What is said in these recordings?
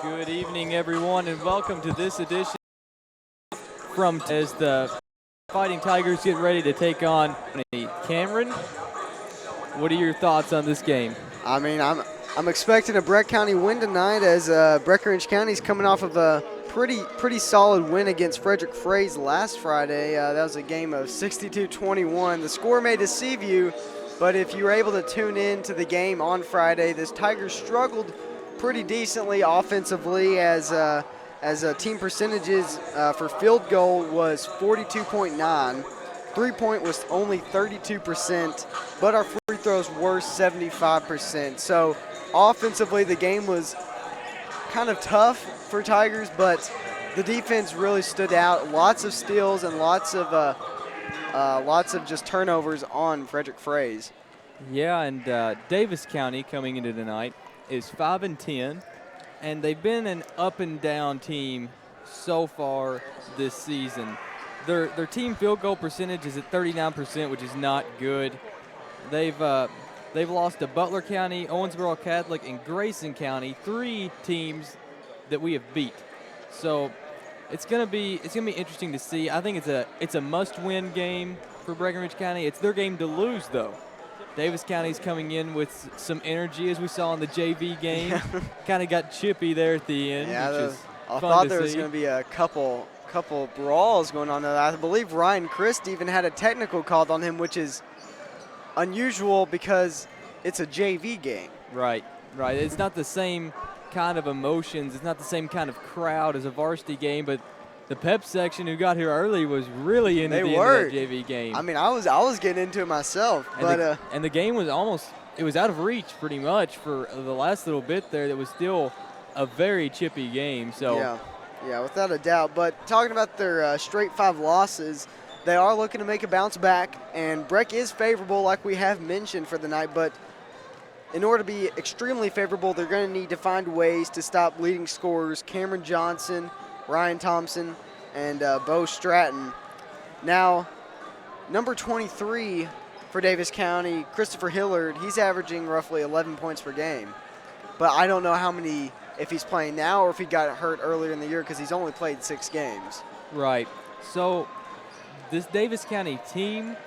Good evening, everyone, and welcome to this edition as the Fighting Tigers get ready to take on Cameron. What are your thoughts on this game? I'm expecting a Breck County win tonight as Breckinridge County is coming off of a pretty solid win against Frederick Fraze last Friday. That was a game of 62-21. The score may deceive you, but if you were able to tune in to the game on Friday, this Tigers struggled pretty decently offensively as team percentages for field goal was 42.9. Three-point was only 32%, but our free throws were 75%. So offensively, the game was kind of tough for Tigers, but the defense really stood out. Lots of steals and lots of just turnovers on Frederick Fraze. Yeah, and Daviess County coming into tonight is 5-10, and they've been an up and down team so far this season. Their team field goal percentage is at 39%, which is not good. They've lost to Butler County, Owensboro Catholic, and Grayson County, three teams that we have beat. So it's gonna be interesting to see. I think it's a must-win game for Breckinridge County. It's their game to lose, though. Daviess County's coming in with some energy, as we saw in the JV game. Kind of got chippy there at the end. Yeah, I thought there was going to be a couple brawls going on there. I believe Ryan Christ even had a technical called on him, which is unusual because it's a JV game. Right. It's not the same kind of emotions. It's not the same kind of crowd as a varsity game, but the pep section who got here early was really into the end of that JV game. I mean, I was getting into it myself. And the game was out of reach pretty much for the last little bit there. That was still a very chippy game. So yeah, without a doubt. But talking about their straight 5 losses, they are looking to make a bounce back, and Breck is favorable like we have mentioned for the night, but in order to be extremely favorable, they're going to need to find ways to stop leading scorers Cameron Johnson, Ryan Thompson, and Bo Stratton. Now, number 23 for Daviess County, Christopher Hillard, he's averaging roughly 11 points per game. But I don't know how many, if he's playing now or if he got hurt earlier in the year because he's only played 6 games. Right. So this Daviess County team,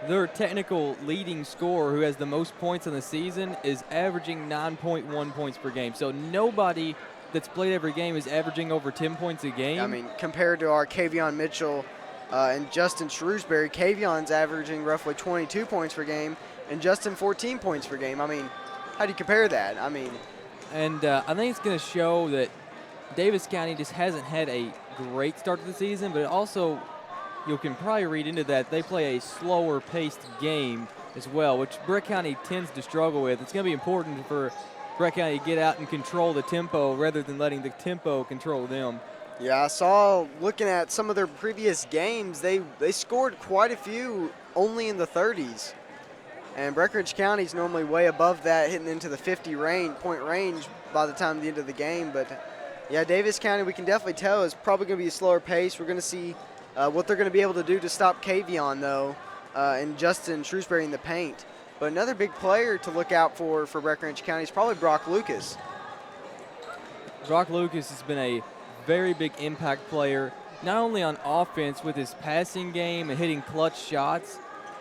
their technical leading scorer who has the most points in the season is averaging 9.1 points per game. So nobody that's played every game is averaging over 10 points a game. I mean, compared to our Kavion Mitchell and Justin Shrewsbury, Kavion's averaging roughly 22 points per game and Justin 14 points per game. I mean, how do you compare that? I mean, and I think it's going to show that Daviess County just hasn't had a great start to the season, but also you can probably read into that they play a slower paced game as well, which Breck County tends to struggle with. It's going to be important for Breck County to get out and control the tempo rather than letting the tempo control them. Yeah, I saw, looking at some of their previous games, they scored quite a few only in the 30s. And Breckinridge County's normally way above that, hitting into the 50-point range by the time the end of the game. But, yeah, Daviess County, we can definitely tell, is probably going to be a slower pace. We're going to see what they're going to be able to do to stop Kavion, though, and Justin Shrewsbury in the paint. But another big player to look out for Breckinridge County is probably Brock Lucas. Brock Lucas has been a very big impact player, not only on offense with his passing game and hitting clutch shots,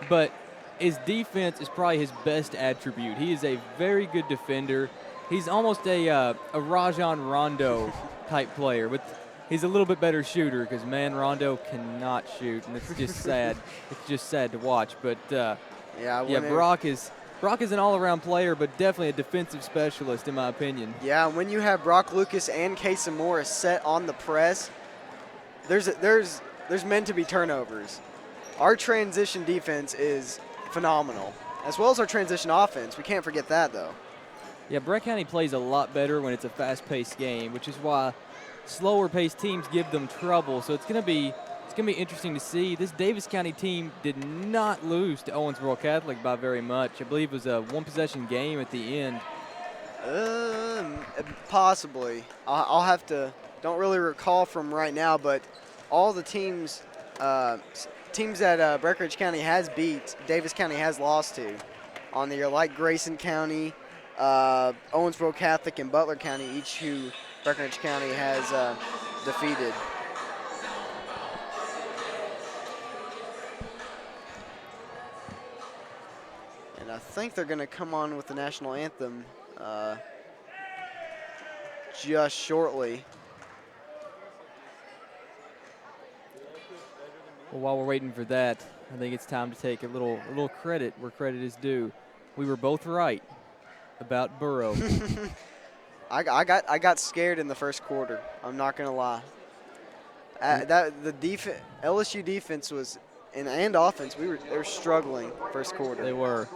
but his defense is probably his best attribute. He is a very good defender. He's almost a Rajon Rondo type player, but he's a little bit better shooter because, man, Rondo cannot shoot, and it's just sad. It's just sad to watch. But, Brock is an all-around player, but definitely a defensive specialist, in my opinion. Yeah, when you have Brock Lucas and Kason Morris set on the press, there's meant to be turnovers. Our transition defense is phenomenal, as well as our transition offense. We can't forget that, though. Yeah, Breck County plays a lot better when it's a fast-paced game, which is why slower-paced teams give them trouble. So it's going to be interesting to see. This Daviess County team did not lose to Owensboro Catholic by very much. I believe it was a one-possession game at the end. Possibly. I'll have to – don't really recall from right now, but all the teams that Breckinridge County has beat, Daviess County has lost to on the year, like Grayson County, Owensboro Catholic, and Butler County, each who Breckinridge County has defeated. And I think they're going to come on with the national anthem just shortly. Well, while we're waiting for that, I think it's time to take a little credit where credit is due. We were both right about Burrow. I got scared in the first quarter. I'm not gonna lie. LSU defense was and offense. They were struggling first quarter. They were.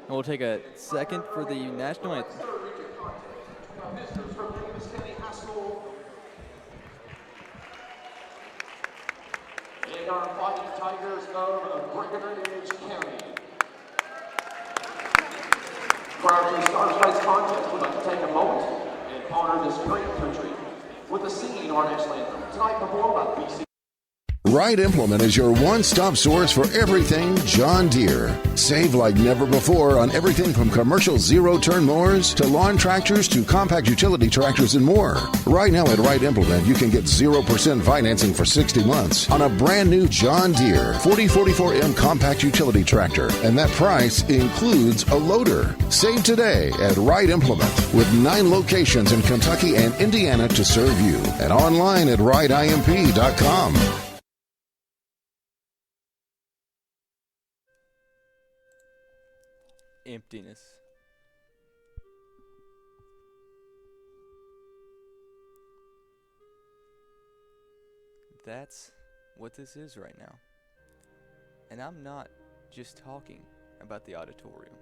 And we'll take a second for the national anthem. And our Fighting Tigers of Breckinridge County. Prior to the start of tonight's contest, we'd like to take a moment and honor this great country with a singing our national anthem. Tonight performed by BC. Wright Implement is your one-stop source for everything John Deere. Save like never before on everything from commercial zero-turn mowers to lawn tractors to compact utility tractors and more. Right now at Wright Implement, you can get 0% financing for 60 months on a brand new John Deere 4044M compact utility tractor. And that price includes a loader. Save today at Wright Implement with 9 locations in Kentucky and Indiana to serve you. And online at wrightimp.com. Emptiness. That's what this is right now. And I'm not just talking about the auditorium.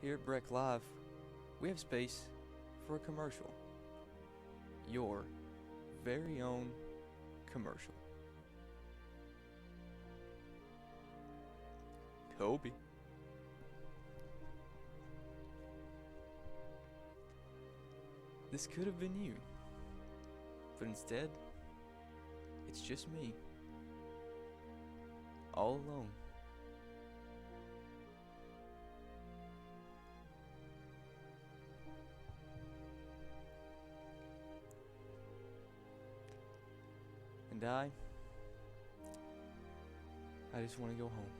Here at Breck Live, we have space for a commercial. Your very own commercial. Kobe. This could have been you, but instead, it's just me, all alone. And I just want to go home.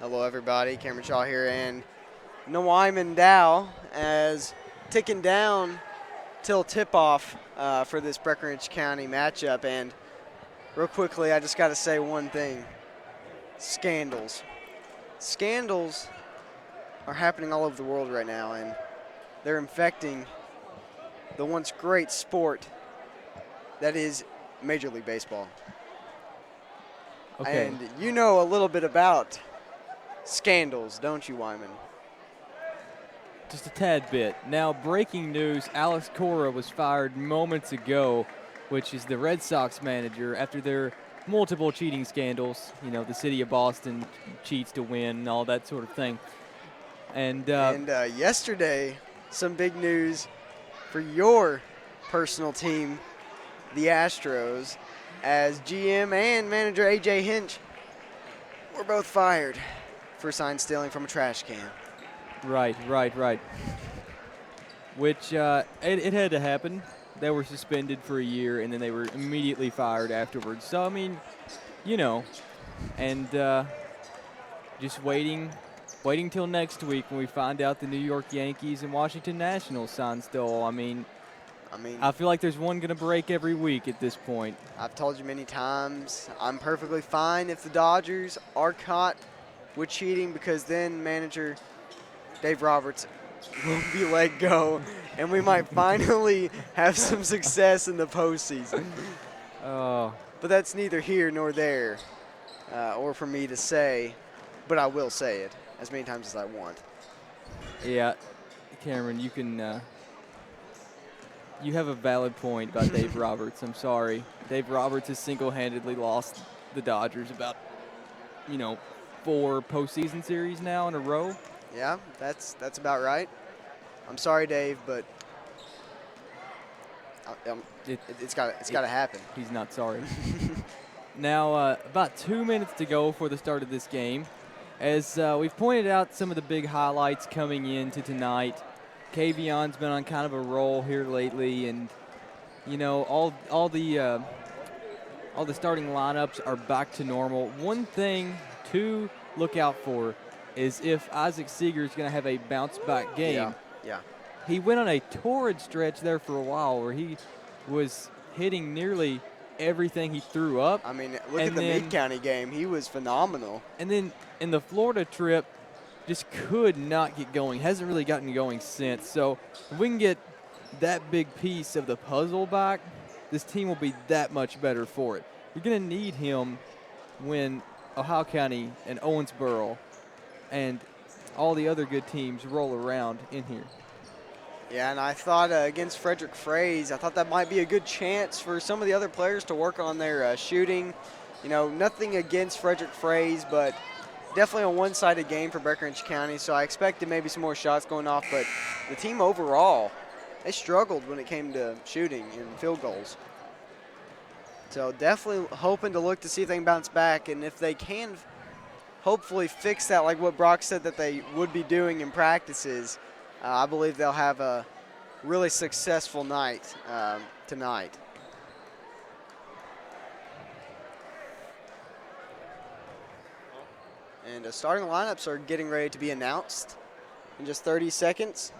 Hello, everybody. Cameron Shaw here, and Neuwyman Dow as ticking down till tip-off for this Breckinridge County matchup. And real quickly, I just got to say one thing. Scandals. Scandals are happening all over the world right now, and they're infecting the once great sport that is Major League Baseball. Okay. And you know a little bit about scandals, don't you, Wyman? Just a tad bit. Now, breaking news, Alex Cora was fired moments ago, which is the Red Sox manager, after their multiple cheating scandals. You know, the city of Boston cheats to win and all that sort of thing. And yesterday, some big news for your personal team, the Astros, as GM and manager A.J. Hinch were both fired for sign stealing from a trash can. Right. Which it had to happen. They were suspended for a year, and then they were immediately fired afterwards. So, I mean, you know, and just waiting till next week when we find out the New York Yankees and Washington Nationals sign stole. I mean, I feel like there's one going to break every week at this point. I've told you many times, I'm perfectly fine if the Dodgers are caught with cheating, because then manager Dave Roberts will be let go, and we might finally have some success in the postseason. Oh. But that's neither here nor there, or for me to say, but I will say it as many times as I want. Yeah, Cameron, you can you have a valid point about Dave Roberts. I'm sorry. Dave Roberts has single-handedly lost the Dodgers about, 4 postseason series now in a row. Yeah, that's about right. I'm sorry, Dave, but it's got to happen. He's not sorry. Now, about 2 minutes to go for the start of this game. As we've pointed out some of the big highlights coming into tonight, Kavion's been on kind of a roll here lately, and all the starting lineups are back to normal. One thing to look out for is if Isaac Seeger is going to have a bounce-back game. Yeah. He went on a torrid stretch there for a while where he was hitting nearly everything he threw up. I mean, look at the Mid-County game. He was phenomenal. And then in the Florida trip, just could not get going. Hasn't really gotten going since. So if we can get that big piece of the puzzle back, this team will be that much better for it. You're going to need him when Ohio County and Owensboro and all the other good teams roll around in here. Yeah, and I thought against Frederick Fraze, I thought that might be a good chance for some of the other players to work on their shooting. Nothing against Frederick Fraze, but definitely a one-sided game for Breckinridge County, so I expected maybe some more shots going off, but the team overall, they struggled when it came to shooting and field goals. So definitely hoping to look to see if they can bounce back, and if they can hopefully fix that like what Brock said that they would be doing in practices, I believe they'll have a really successful night tonight. And starting lineups are getting ready to be announced in just 30 seconds.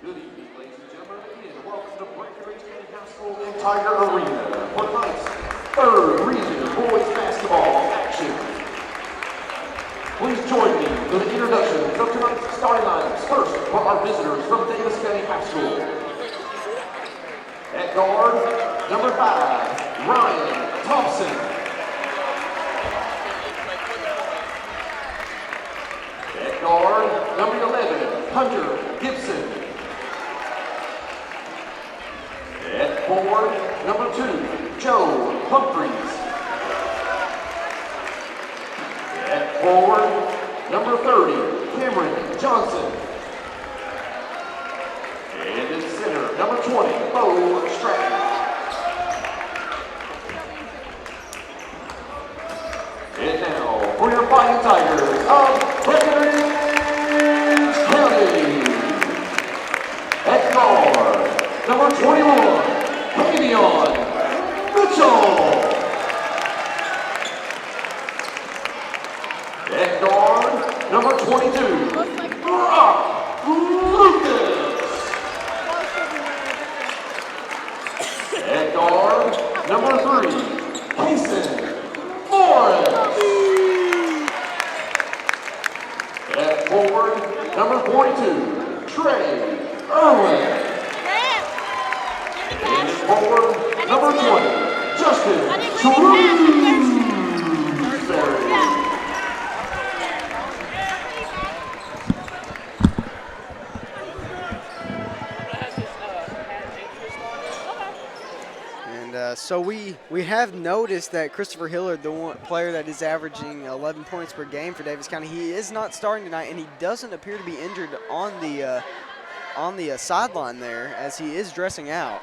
Good evening, ladies and gentlemen, and welcome to Breckinridge County High School and Tiger Arena for tonight's third region of boys basketball action. Please join me for the introduction of tonight's starting lineups. First, for our visitors from Daviess County High School. At guard, number 5, Ryan Thompson. At guard, number 11, Hunter Gibson. At forward, number 2, Joe Humphreys. At forward, number 30, Cameron Johnson. And in center, number 20, Bo Stratton. And now, for your Fighting Tigers of Breckinridge County. At guard, number 21, Davion Mitchell. At guard, number 22, Brock Lucas. At guard, number 3, Kason Morris. At forward, number 42, Trey Irwin. And forward, number 20, Justin Shrewsbury. And so we have noticed that Christopher Hillard, the one player that is averaging 11 points per game for Daviess County, he is not starting tonight, and he doesn't appear to be injured on the sideline there as he is dressing out.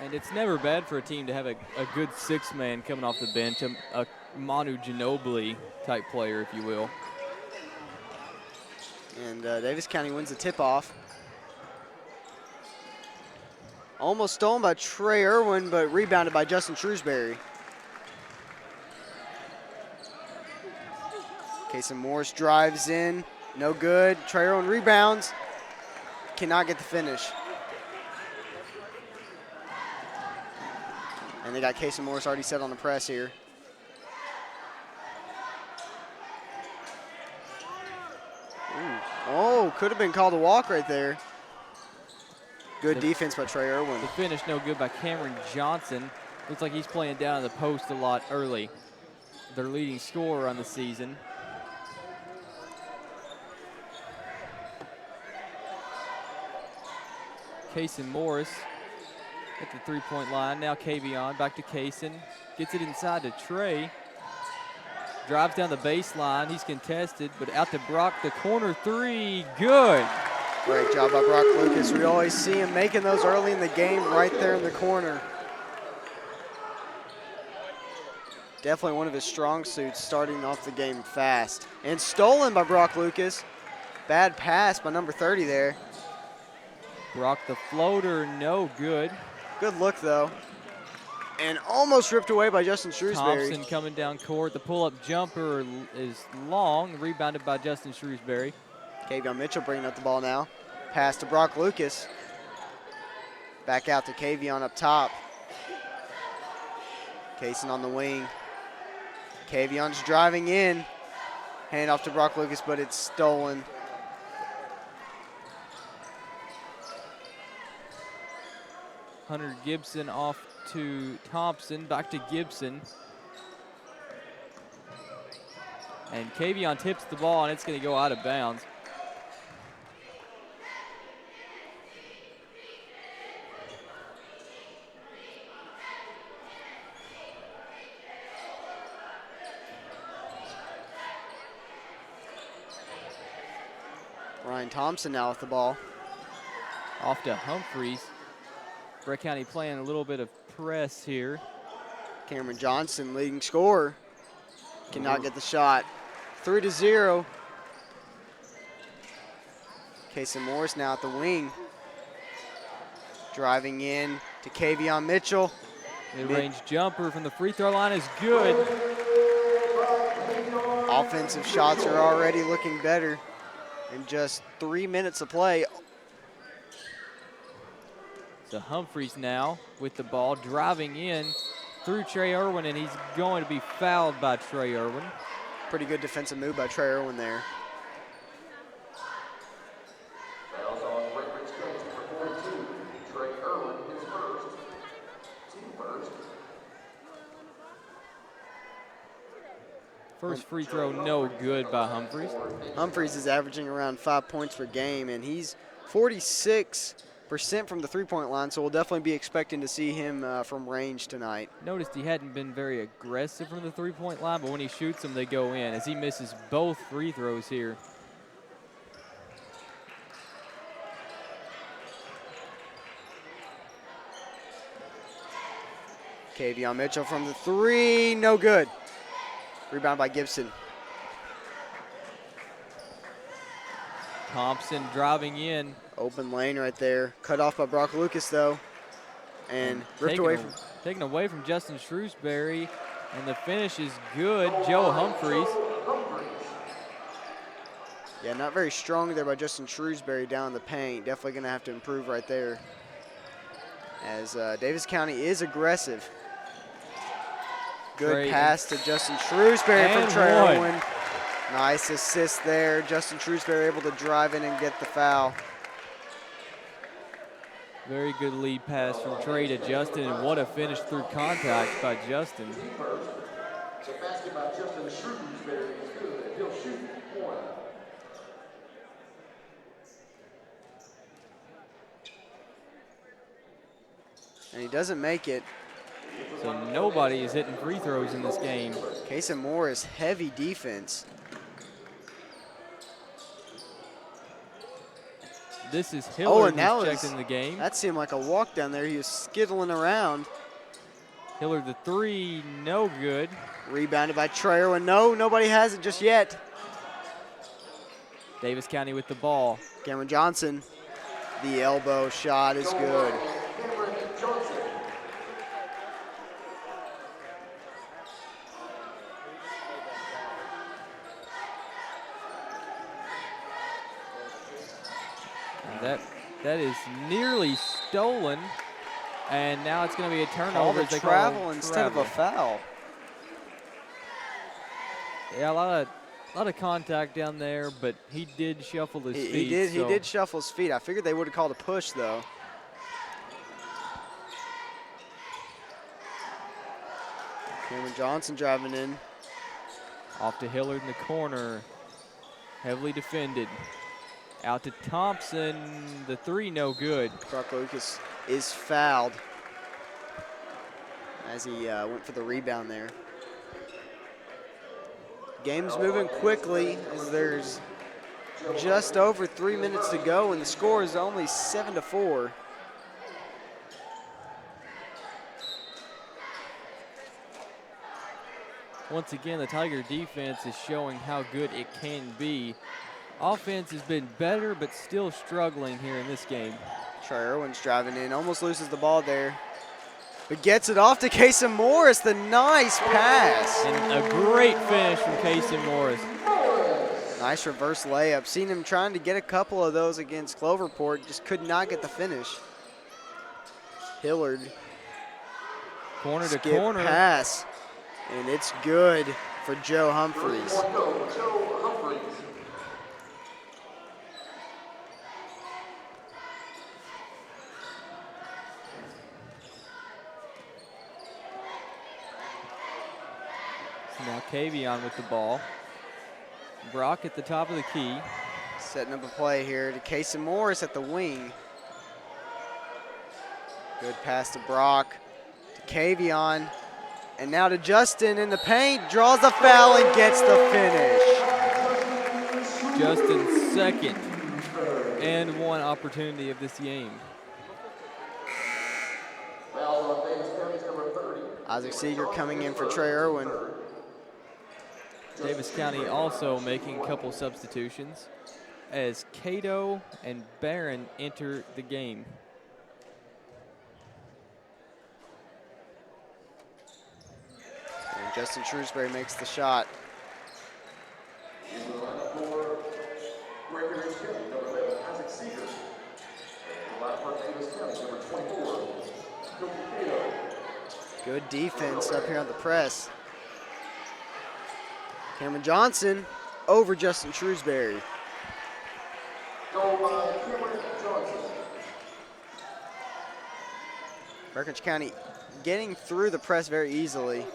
And it's never bad for a team to have a good six-man coming off the bench, a Manu Ginobili type player, if you will. And Daviess County wins the tip-off. Almost stolen by Trey Irwin, but rebounded by Justin Shrewsbury. Kason Morris drives in, no good. Trey Irwin rebounds, cannot get the finish. And they got Kason Morris already set on the press here. Ooh. Oh, could have been called a walk right there. Good defense by Trey Irwin. The finish no good by Cameron Johnson. Looks like he's playing down in the post a lot early. Their leading scorer on the season. Kason Morris at the three-point line. Now Kavion back to Kason. Gets it inside to Trey. Drives down the baseline. He's contested, but out to Brock. The corner three. Good. Great job by Brock Lucas. We always see him making those early in the game right there in the corner. Definitely one of his strong suits, starting off the game fast. And stolen by Brock Lucas. Bad pass by number 30 there. Brock the floater, no good. Good look, though. And almost ripped away by Justin Shrewsbury. Thompson coming down court. The pull-up jumper is long, rebounded by Justin Shrewsbury. Kavion Mitchell bringing up the ball now. Pass to Brock Lucas. Back out to Kavion up top. Kason on the wing. Kavion's driving in. Hand off to Brock Lucas, but it's stolen. Hunter Gibson off to Thompson, back to Gibson. And Kavion tips the ball, and it's going to go out of bounds. Ryan Thompson now with the ball. Off to Humphreys. Breck County playing a little bit of press here. Cameron Johnson, leading scorer. Cannot get the shot. 3-0. Kason Morris now at the wing. Driving in to Kavion Mitchell. Mid-range jumper from the free throw line is good. Offensive shots are already looking better in just 3 minutes of play. So Humphreys now with the ball, driving in through Trey Irwin, and he's going to be fouled by Trey Irwin. Pretty good defensive move by Trey Irwin there. Fouls on Breckinridge County number 42. Trey Irwin, his first. Team first. First free throw no good by Humphreys. Humphreys is averaging around 5 points per game, and he's 46% from the three-point line, so we'll definitely be expecting to see him from range tonight. Noticed he hadn't been very aggressive from the three-point line, but when he shoots them, they go in, as he misses both free throws here. Kavion Mitchell from the three, no good. Rebound by Gibson. Thompson driving in. Open lane right there. Cut off by Brock Lucas, though. And ripped away from... Taken away from Justin Shrewsbury, and the finish is good. Joe Humphreys. Yeah, not very strong there by Justin Shrewsbury down in the paint. Definitely going to have to improve right there, as Daviess County is aggressive. Good pass to Justin Shrewsbury from Trey Irwin. Nice assist there. Justin Shrewsbury able to drive in and get the foul. Very good lead pass from Trey to Justin, and what a finish through contact by Justin. The basket by Justin Shrewsbury is good. He'll shoot one. And he doesn't make it. So nobody is hitting free throws in this game. Kason Morris, heavy defense. This is Hillard and who's checked in the game. That seemed like a walk down there. He was skittling around. Hillard the three, no good. Rebounded by Trey Irwin. No, nobody has it just yet. Daviess County with the ball. Cameron Johnson, the elbow shot is good. Cameron Johnson. That is nearly stolen, and now it's going to be a turnover. Call the as they travel call instead of a foul. Yeah, a lot of contact down there, but he did shuffle his feet. He did shuffle his feet. I figured they would have called a push, though. Cameron Johnson driving in. Off to Hillard in the corner. Heavily defended. Out to Thompson. The three, no good. Brock Lucas is fouled as he went for the rebound there. Game's moving quickly as there's just over 3 minutes to go, and the score is only 7-4. Once again, the Tiger defense is showing how good it can be. Offense has been better, but still struggling here in this game. Trey Irwin's driving in, almost loses the ball there, but gets it off to Kason Morris. The nice pass. And a great finish from Kason Morris. Nice reverse layup. Seen him trying to get a couple of those against Cloverport, just could not get the finish. Hillard. Corner to Skip corner. Pass. And it's good for Joe Humphreys. Joe Humphreys. So now Kavion with the ball. Brock at the top of the key. Setting up a play here to Kason Morris at the wing. Good pass to Brock, to Kavion, and now to Justin in the paint. Draws the foul and gets the finish. Justin's second and one opportunity of this game. Foul on Daviess County's number 30. Isaac Seeger coming in for Trey Irwin. Daviess County also making a couple substitutions as Cato and Barron enter the game. And Justin Shrewsbury makes the shot. For Breckinridge County, number 11, Isaac Seeger. And last for Daviess County, number 24, Kobe Cato. Good defense up here on the press. Cameron Johnson over Justin Shrewsbury. Goal by Cameron Johnson. Breckinridge County getting through the press very easily.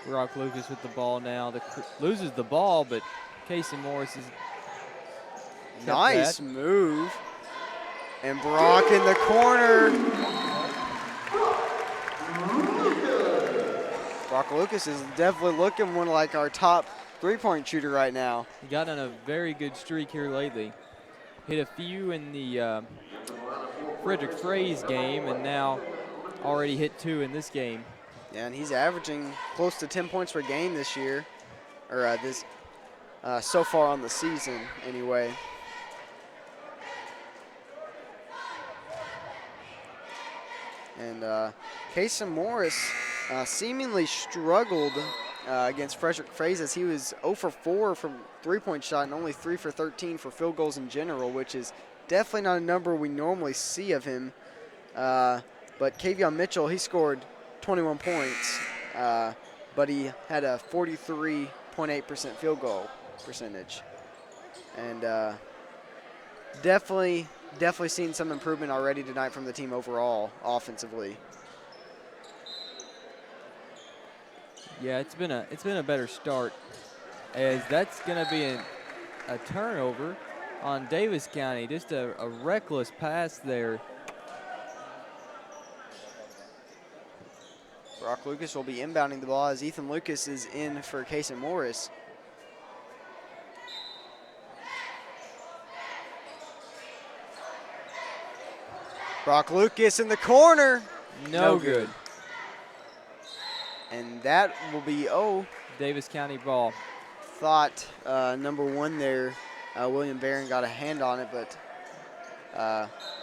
Brock Lucas with the ball now. Loses the ball, but Kason Morris is Nice move. And Brock in the corner. Brock Lucas is definitely looking one like our top three-point shooter right now. He got on a very good streak here lately. Hit a few in the Frederick Fraze game, and now already hit 2 in this game. Yeah, and he's averaging close to 10 points per game this year, or so far on the season anyway. And Kason Morris seemingly struggled against Frederick Fraze as he was 0 for 4 from three-point shot and only 3 for 13 for field goals in general, which is definitely not a number we normally see of him. But Kavion Mitchell, he scored 21 points, but he had a 43.8% field goal percentage. And definitely seen some improvement already tonight from the team overall, offensively. Yeah, it's been a better start, as that's going to be a turnover on Daviess County. Just a reckless pass there. Brock Lucas will be inbounding the ball as Ethan Lucas is in for Kason Morris. Brock Lucas in the corner. No good. And that will be, Daviess County ball. thought number 1 there, William Barron got a hand on it, but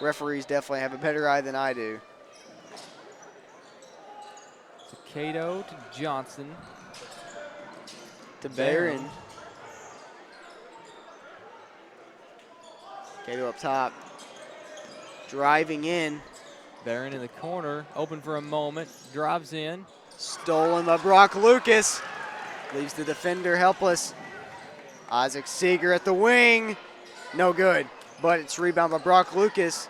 referees definitely have a better eye than I do. So Cato to Johnson. To Barron. Cato up top. Driving in. Barron in the corner, open for a moment, drives in. Stolen by Brock Lucas. Leaves the defender helpless. Isaac Seeger at the wing. No good, but it's rebound by Brock Lucas.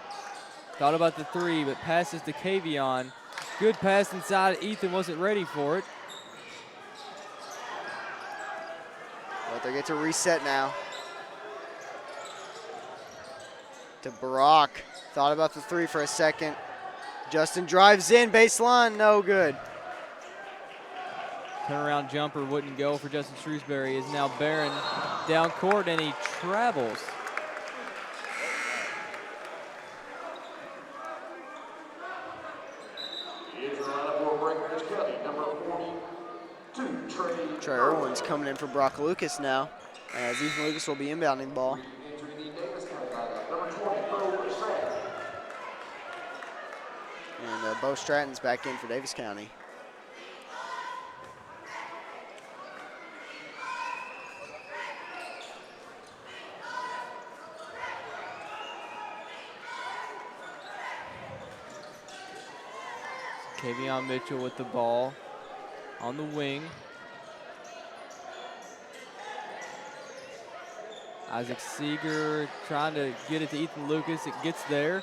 Thought about the three, but passes to Kavion. Good pass inside. Ethan wasn't ready for it. But they get to reset now. To Brock. Thought about the three for a second. Justin drives in, baseline, no good. Turnaround jumper wouldn't go for Justin Shrewsbury. Is now Barron down court, and he travels. Here's the lineup for Breckinridge County, number 42, Trey Irwin's coming in for Brock Lucas now, as Ethan Lucas will be inbounding the ball. entering the Daviess County lineup, number 20, Bo Stratton. And Bo Stratton's back in for Daviess County. Kavion Mitchell with the ball on the wing. Isaac Seeger trying to get it to Ethan Lucas. It gets there.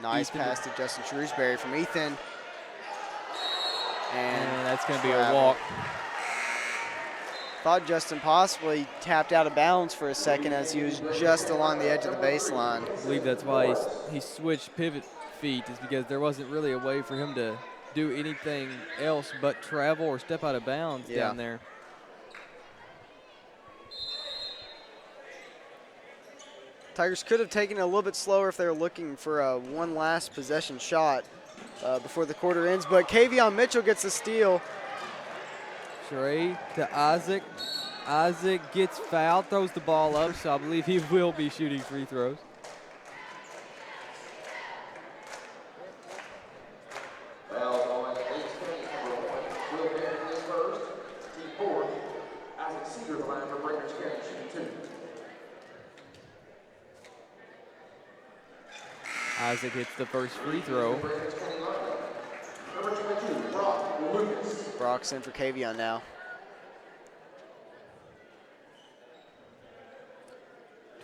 Nice Ethan pass to Justin Shrewsbury from Ethan. And that's going to be a travel. walk. Thought Justin possibly tapped out of bounds for a second as he was just along the edge of the baseline. I believe that's why he switched pivot feet, is because there wasn't really a way for him to do anything else but travel or step out of bounds down there. Tigers could have taken it a little bit slower if they were looking for one last possession shot before the quarter ends, but Kavion Mitchell gets the steal. Trey to Isaac. Isaac gets fouled, throws the ball up, so I believe he will be shooting free throws. Fouls on Daviess County, number 1, Will Barron is first. Team 4, Isaac Seeger, the line for Breckinridge County, shooting 2. Isaac hits the first free throw. Breckinridge County lineup, number 22, Brock Lucas. Brock's in for Kavion now.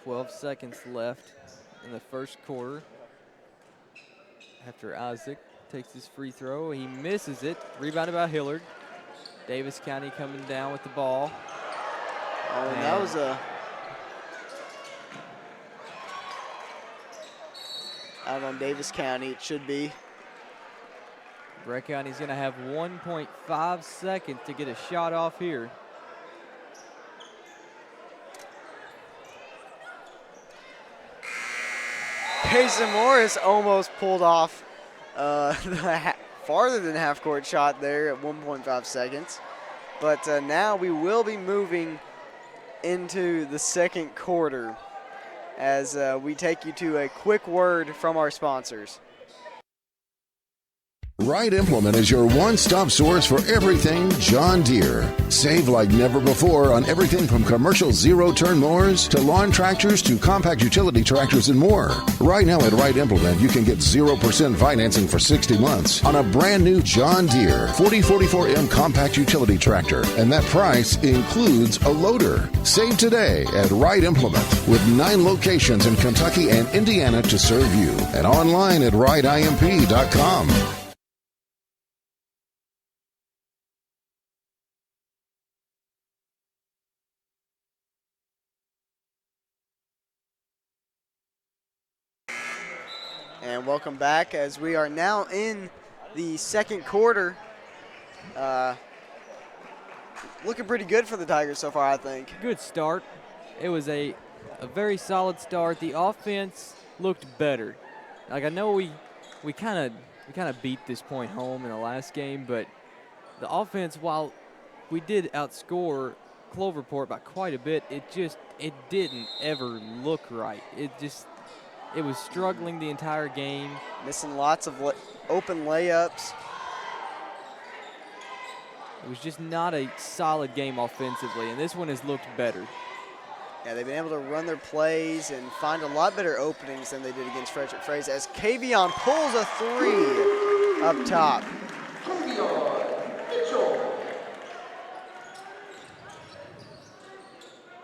12 seconds left in the first quarter. After Isaac takes his free throw, he misses it. Rebounded by Hillard. Daviess County coming down with the ball. Oh, and that was out on Daviess County, it should be. Breck County's going to have 1.5 seconds to get a shot off here. Payson Morris almost pulled off the farther than half-court shot there at 1.5 seconds. But now we will be moving into the second quarter as we take you to a quick word from our sponsors. Wright Implement is your one-stop source for everything John Deere. Save like never before on everything from commercial zero-turn mowers to lawn tractors to compact utility tractors and more. Right now at Wright Implement, you can get 0% financing for 60 months on a brand new John Deere 4044M compact utility tractor, and that price includes a loader. Save today at Wright Implement with 9 locations in Kentucky and Indiana to serve you, and online at wrightimp.com. And welcome back as we are now in the second quarter. Looking pretty good for the Tigers so far, I think. Good start. It was a very solid start. The offense looked better. Like, I know we kind of beat this point home in the last game, but the offense, while we did outscore Cloverport by quite a bit. It didn't ever look right. It was struggling the entire game. Missing lots of open layups. It was just not a solid game offensively, and this one has looked better. Yeah, they've been able to run their plays and find a lot better openings than they did against Frederick Fraze as Kavion pulls a three up top.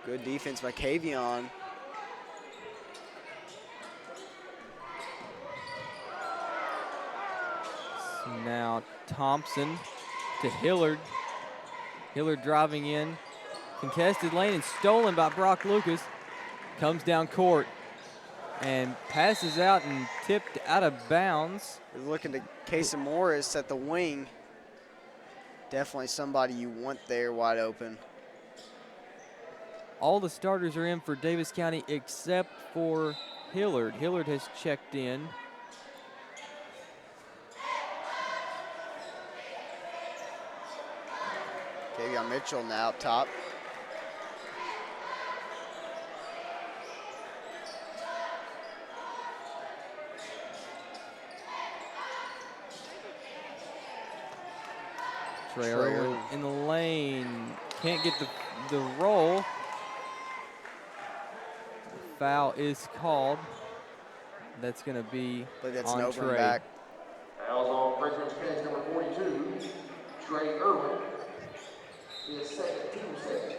Good defense by Kavion. So now Thompson to Hillard. Hillard driving in. Contested lane and stolen by Brock Lucas. Comes down court and passes out and tipped out of bounds. We're looking to Casey Morris at the wing. Definitely somebody you want there wide open. All the starters are in for Daviess County except for Hillard. Hillard has checked in. Kavion Mitchell now up top. Trey Irwin in the lane. Can't get the roll. Foul is called. That's going to be on Trey. Back. Fouls on Breckinridge County number 42, Trey Irwin. His second, team second.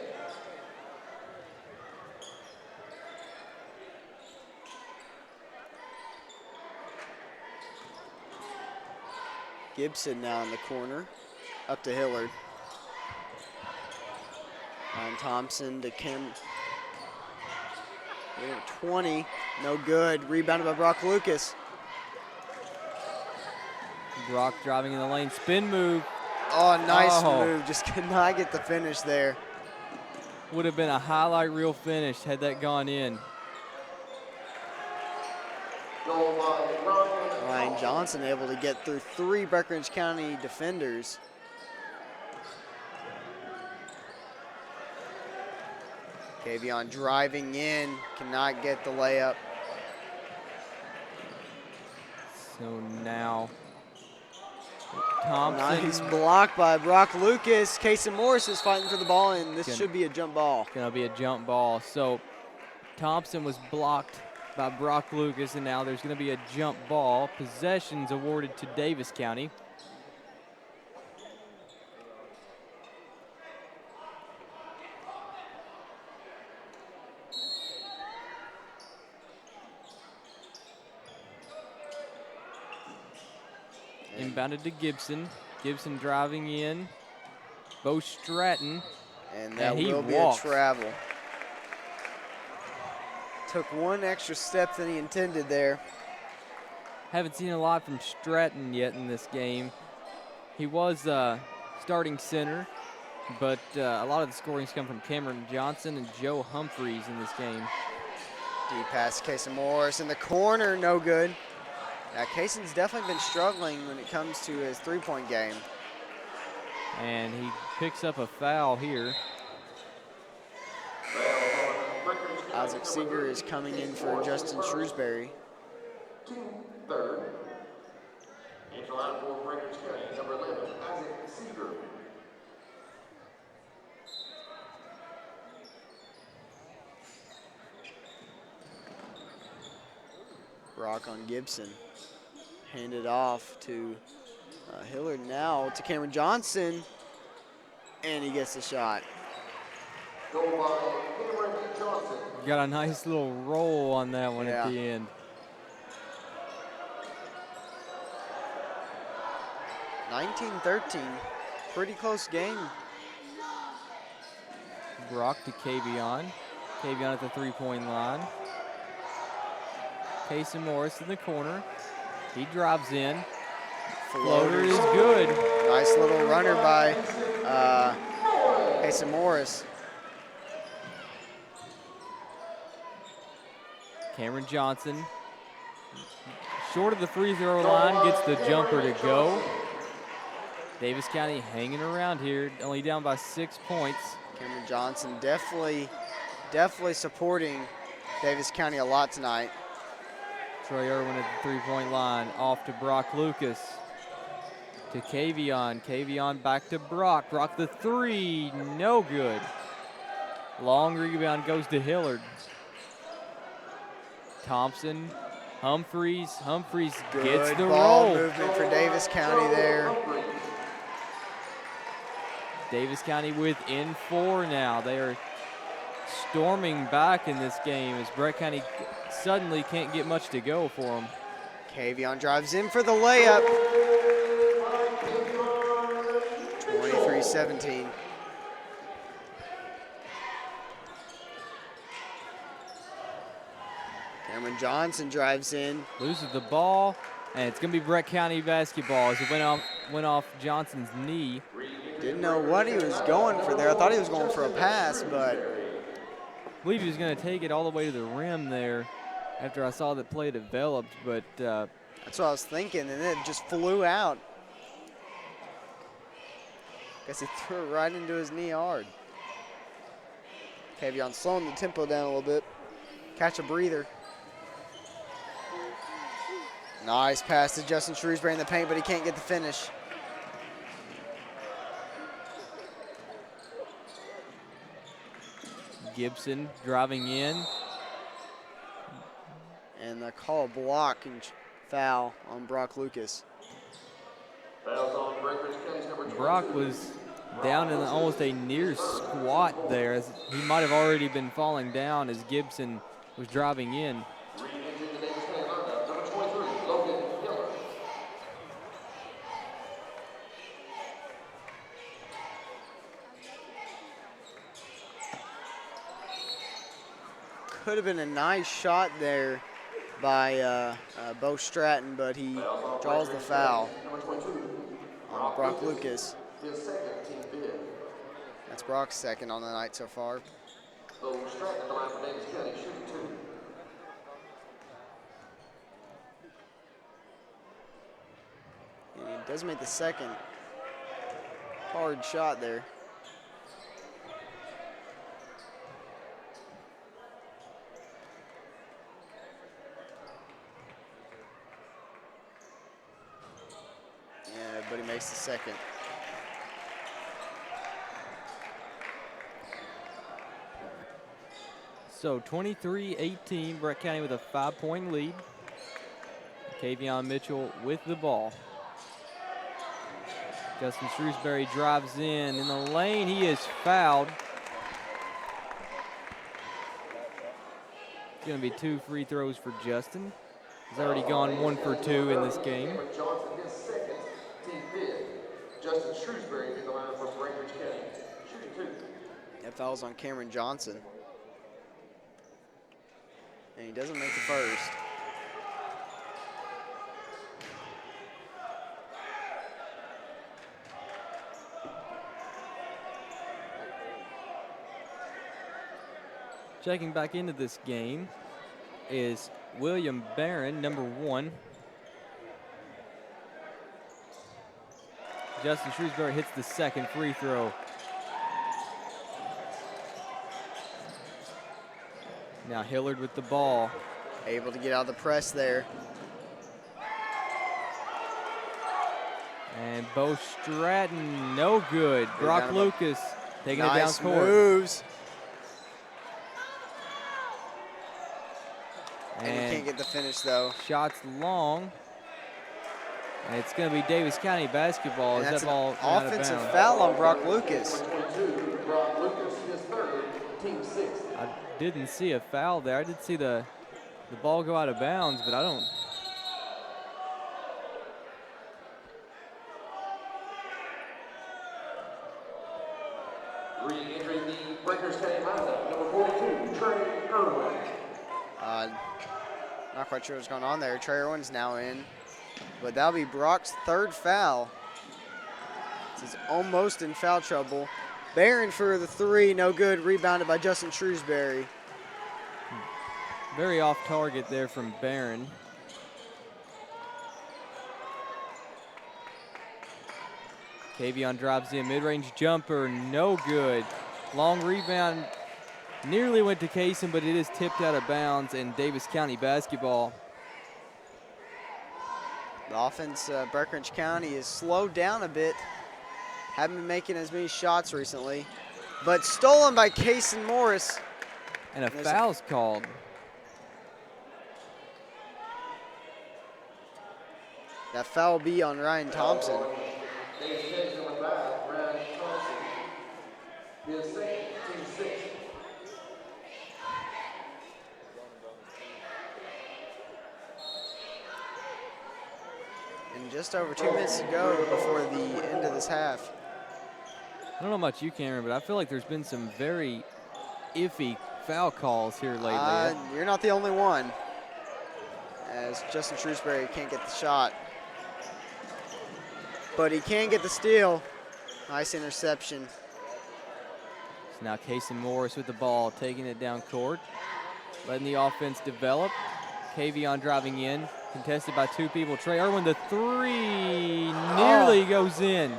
Gibson now in the corner, up to Hillard. And Thompson to Kim. 20, no good. Rebounded by Brock Lucas. Brock driving in the lane, spin move. Oh, nice move. Just could not get the finish there. Would have been a highlight reel finish had that gone in. Ryan Johnson able to get through 3 Breckinridge County defenders. Kavion driving in, cannot get the layup. So now Thompson. Nice block by Brock Lucas. Casey Morris is fighting for the ball, and this should be a jump ball. Gonna be a jump ball. So Thompson was blocked by Brock Lucas, and now there's gonna be a jump ball. Possessions awarded to Daviess County. Inbounded to Gibson. Gibson driving in. Bo Stratton. And that he will be a travel. Took one extra step than he intended there. Haven't seen a lot from Stratton yet in this game. He was starting center, but a lot of the scoring's come from Cameron Johnson and Joe Humphreys in this game. Deep pass to Casey Morris in the corner, no good. Now, Cason's definitely been struggling when it comes to his three-point game. And he picks up a foul here. Isaac Seeger is coming in for Justin Shrewsbury. Third. Into line for Breckinridge County, number 11, Isaac Seeger. Brock on Gibson. Handed off to Hillard now to Cameron Johnson, and he gets the shot. Got a nice little roll on that one at the end. (19-13), pretty close game. Brock to Kavion. Kavion at the three-point line. Casey Morris in the corner. He drives in. Floater is good. Nice little runner by Casey Morris. Cameron Johnson, short of the free throw line, gets the jumper to go. Daviess County hanging around here, only down by 6 points. Cameron Johnson definitely supporting Daviess County a lot tonight. Troy Irwin at the three-point line, off to Brock Lucas. To Kavion. Kavion back to Brock. Brock the three, no good. Long rebound goes to Hillard. Thompson, Humphreys. Humphreys gets the ball roll. movement for Daviess County there. Daviess County within 4 now. They are storming back in this game as Breck County suddenly can't get much to go for them. Kavion drives in for the layup. 23-17. Cameron Johnson drives in. Loses the ball, and it's going to be Breck County basketball as it went off Johnson's knee. Didn't know what he was going for there. I thought he was going for a pass, but I believe he was going to take it all the way to the rim there after I saw that play developed, but that's what I was thinking, and then it just flew out. Guess he threw it right into his knee hard. Kavion slowing the tempo down a little bit. Catch a breather. Nice pass to Justin Shrewsbury in the paint, but he can't get the finish. Gibson driving in. And they call a block and foul on Brock Lucas. Brock was down in almost a near squat there, as he might have already been falling down as Gibson was driving in. Could have been a nice shot there by Bo Stratton, but he draws the foul on Brock Lucas. That's Brock's second on the night so far. Bo Stratton at the line for Daviess County, shooting 2. And he does make the second hard shot there. But he makes the second. So 23-18, Breck County with a 5-point lead. Kavion Mitchell with the ball. Justin Shrewsbury drives in the lane. He is fouled. It's going to be 2 free throws for Justin. He's already gone 1 for 2 in this game. Justin Shrewsbury in the line for Breckinridge County, shooting 2. That foul's on Cameron Johnson. And he doesn't make the first. Checking back into this game is William Barron, number 1. Justin Shrewsbury hits the second free throw. Now Hillard with the ball. Able to get out of the press there. And Bo Stratton, no good. Brock Lucas taking it down Nice court. moves. And he And can't get the finish though. shots long. And it's going to be Daviess County basketball. And As that's that ball an went out of offensive bounds. foul on Brock Lucas. 22, Brock Lucas, his third, team 6. I didn't see a foul there. I did see the ball go out of bounds, but I don't. Re-entering the Breckinridge County lineup, number 42, Trey Irwin. Not quite sure what's going on there. Trey Irwin's now in. But that'll be Brock's third foul. This is almost in foul trouble. Barron for the 3, no good. Rebounded by Justin Shrewsbury. Very off target there from Barron. Kavion drives in, mid-range jumper, no good. Long rebound nearly went to Kaysen, but it is tipped out of bounds, and Daviess County basketball. The offense, Breckinridge County, is slowed down a bit. Haven't been making as many shots recently, but stolen by Kaysen Morris. And a foul's called. That foul will be on Ryan Thompson. And just over 2 minutes to go before the end of this half. I don't know how much you, Cameron, but I feel like there's been some very iffy foul calls here lately. You're not the only one, as Justin Shrewsbury can't get the shot. But he can get the steal. Nice interception. So now Kaysen Morris with the ball, taking it down court, letting the offense develop. Kavion driving in, contested by 2 people. Trey Irwin, the 3 nearly goes in.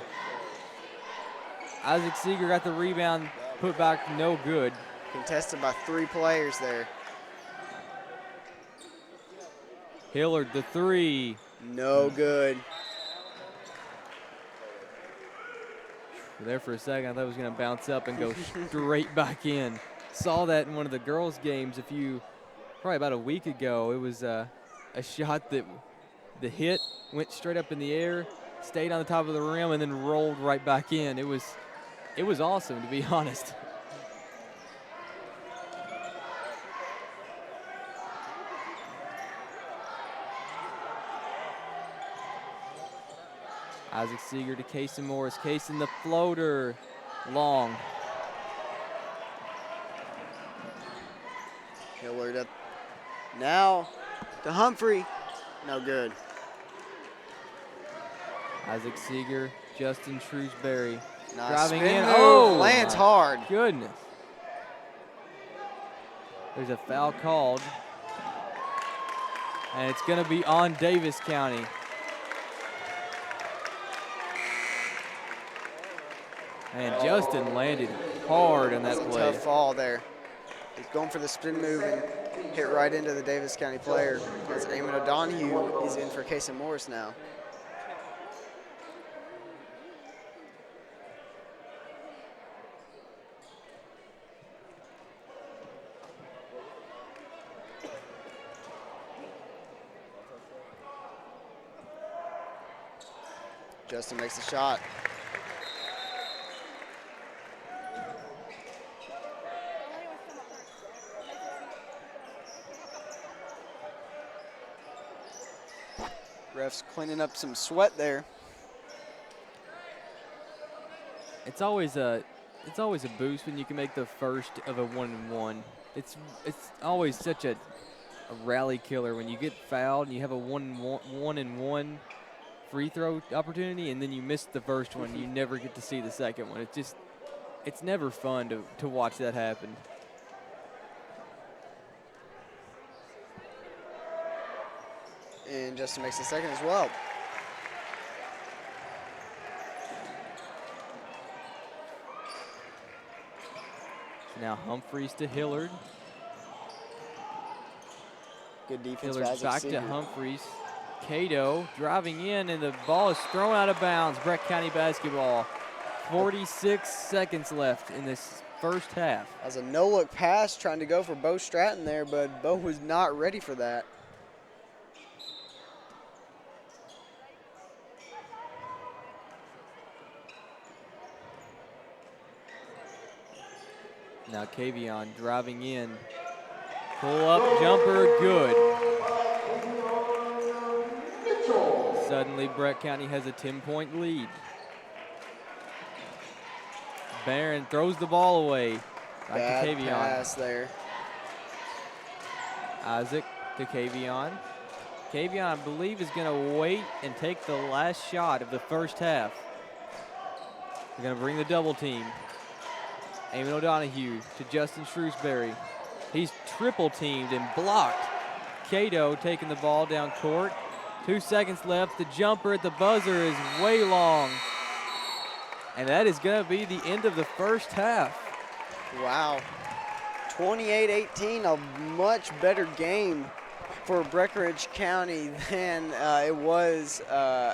Isaac Seeger got the rebound, put back no good. Contested by 3 players there. Hillard, the 3. No good. There for a second, I thought it was going to bounce up and go straight back in. Saw that in one of the girls' games probably about a week ago. It was a shot that the hit went straight up in the air, stayed on the top of the rim, and then rolled right back in. It was awesome, to be honest. Isaac Seeger to Kaysen Morris. Kaysen the floater, long. Hillard up now to Humphrey. No good. Isaac Seeger, Justin Shrewsbury. Nice Driving spin in. move. Oh, lands my hard. Goodness. There's a foul called. And it's going to be on Daviess County. And Justin landed hard on that That's a play. tough fall there. He's going for the spin move and hit right into the Daviess County player. As Eamon O'Donohue is in for Kaysen Morris now. Justin makes the shot. Ref's cleaning up some sweat there. It's always a boost when you can make the first of a 1-and-1. It's always such a rally killer when you get fouled and you have a 1-and-1 free throw opportunity and then you miss the first one. You never get to see the second one. It's never fun to watch that happen. And Justin makes the second as well. Now Humphreys to Hillard. Good defense. Hillard back to Humphreys. Cato driving in, and the ball is thrown out of bounds. Breck County basketball. 46 seconds left in this first half. As a no-look pass trying to go for Bo Stratton there, but Bo was not ready for that. Now Kavion driving in. Pull up jumper, good. Suddenly Breck County has a 10-point lead. Barron throws the ball away. Back Bad to Kavion. pass there. Isaac to Kavion. Kavion, I believe, is going to wait and take the last shot of the first half. They're going to bring the double team. Eamon O'Donohue to Justin Shrewsbury. He's triple teamed and blocked. Cato taking the ball down court. 2 seconds left. The jumper at the buzzer is way long. And that is going to be the end of the first half. Wow. 28-18, a much better game for Breckinridge County than it was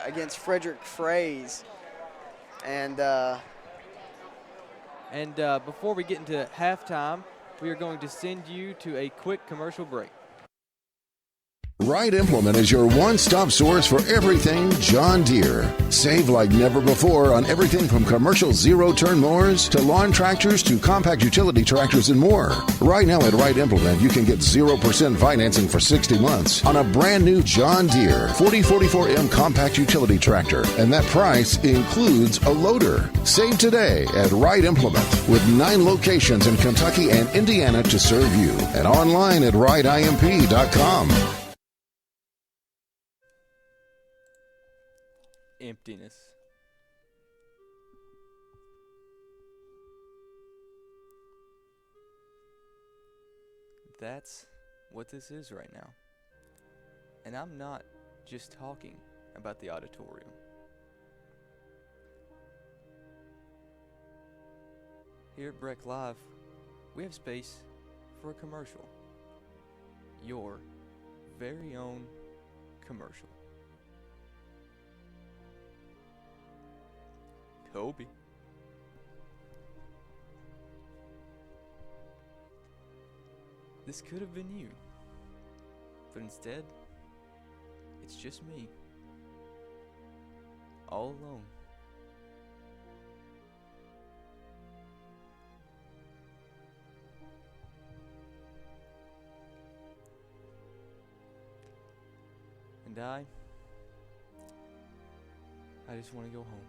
against Frederick Fraze. And before we get into halftime, we are going to send you to a quick commercial break. Wright Implement is your one-stop source for everything John Deere. Save like never before on everything from commercial zero-turn mowers to lawn tractors to compact utility tractors and more. Right now at Wright Implement, you can get 0% financing for 60 months on a brand new John Deere 4044M compact utility tractor, and that price includes a loader. Save today at Wright Implement with 9 locations in Kentucky and Indiana to serve you, and online at wrightimp.com. Emptiness. That's what this is right now. And I'm not just talking about the auditorium. Here at Breck Live, we have space for a commercial. Your very own commercial. Kobe. This could have been you, but instead, it's just me, all alone. And I just want to go home.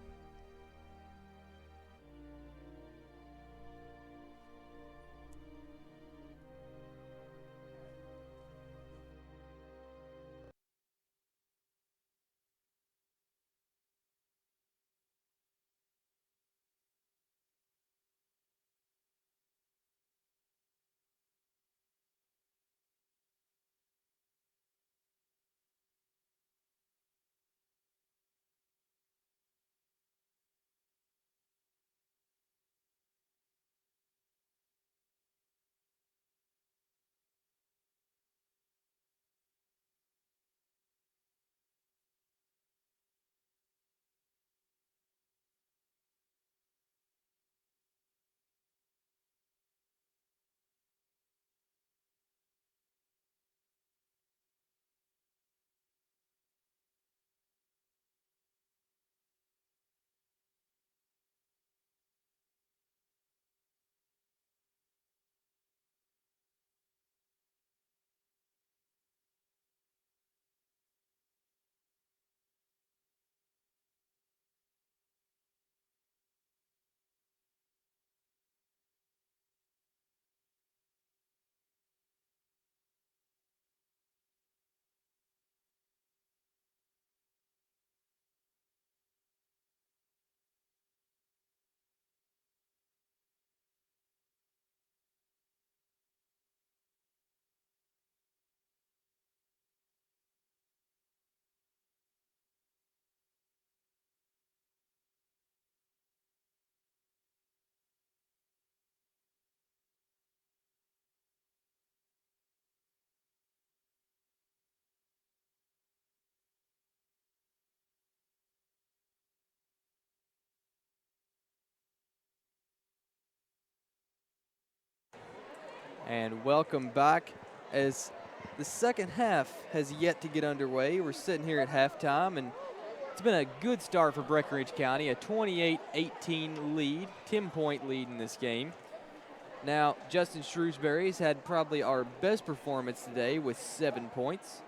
And welcome back as the second half has yet to get underway. We're sitting here at halftime, and it's been a good start for Breckinridge County, a 28-18 lead, 10-point lead in this game. Now, Justin Shrewsbury's had probably our best performance today with 7 points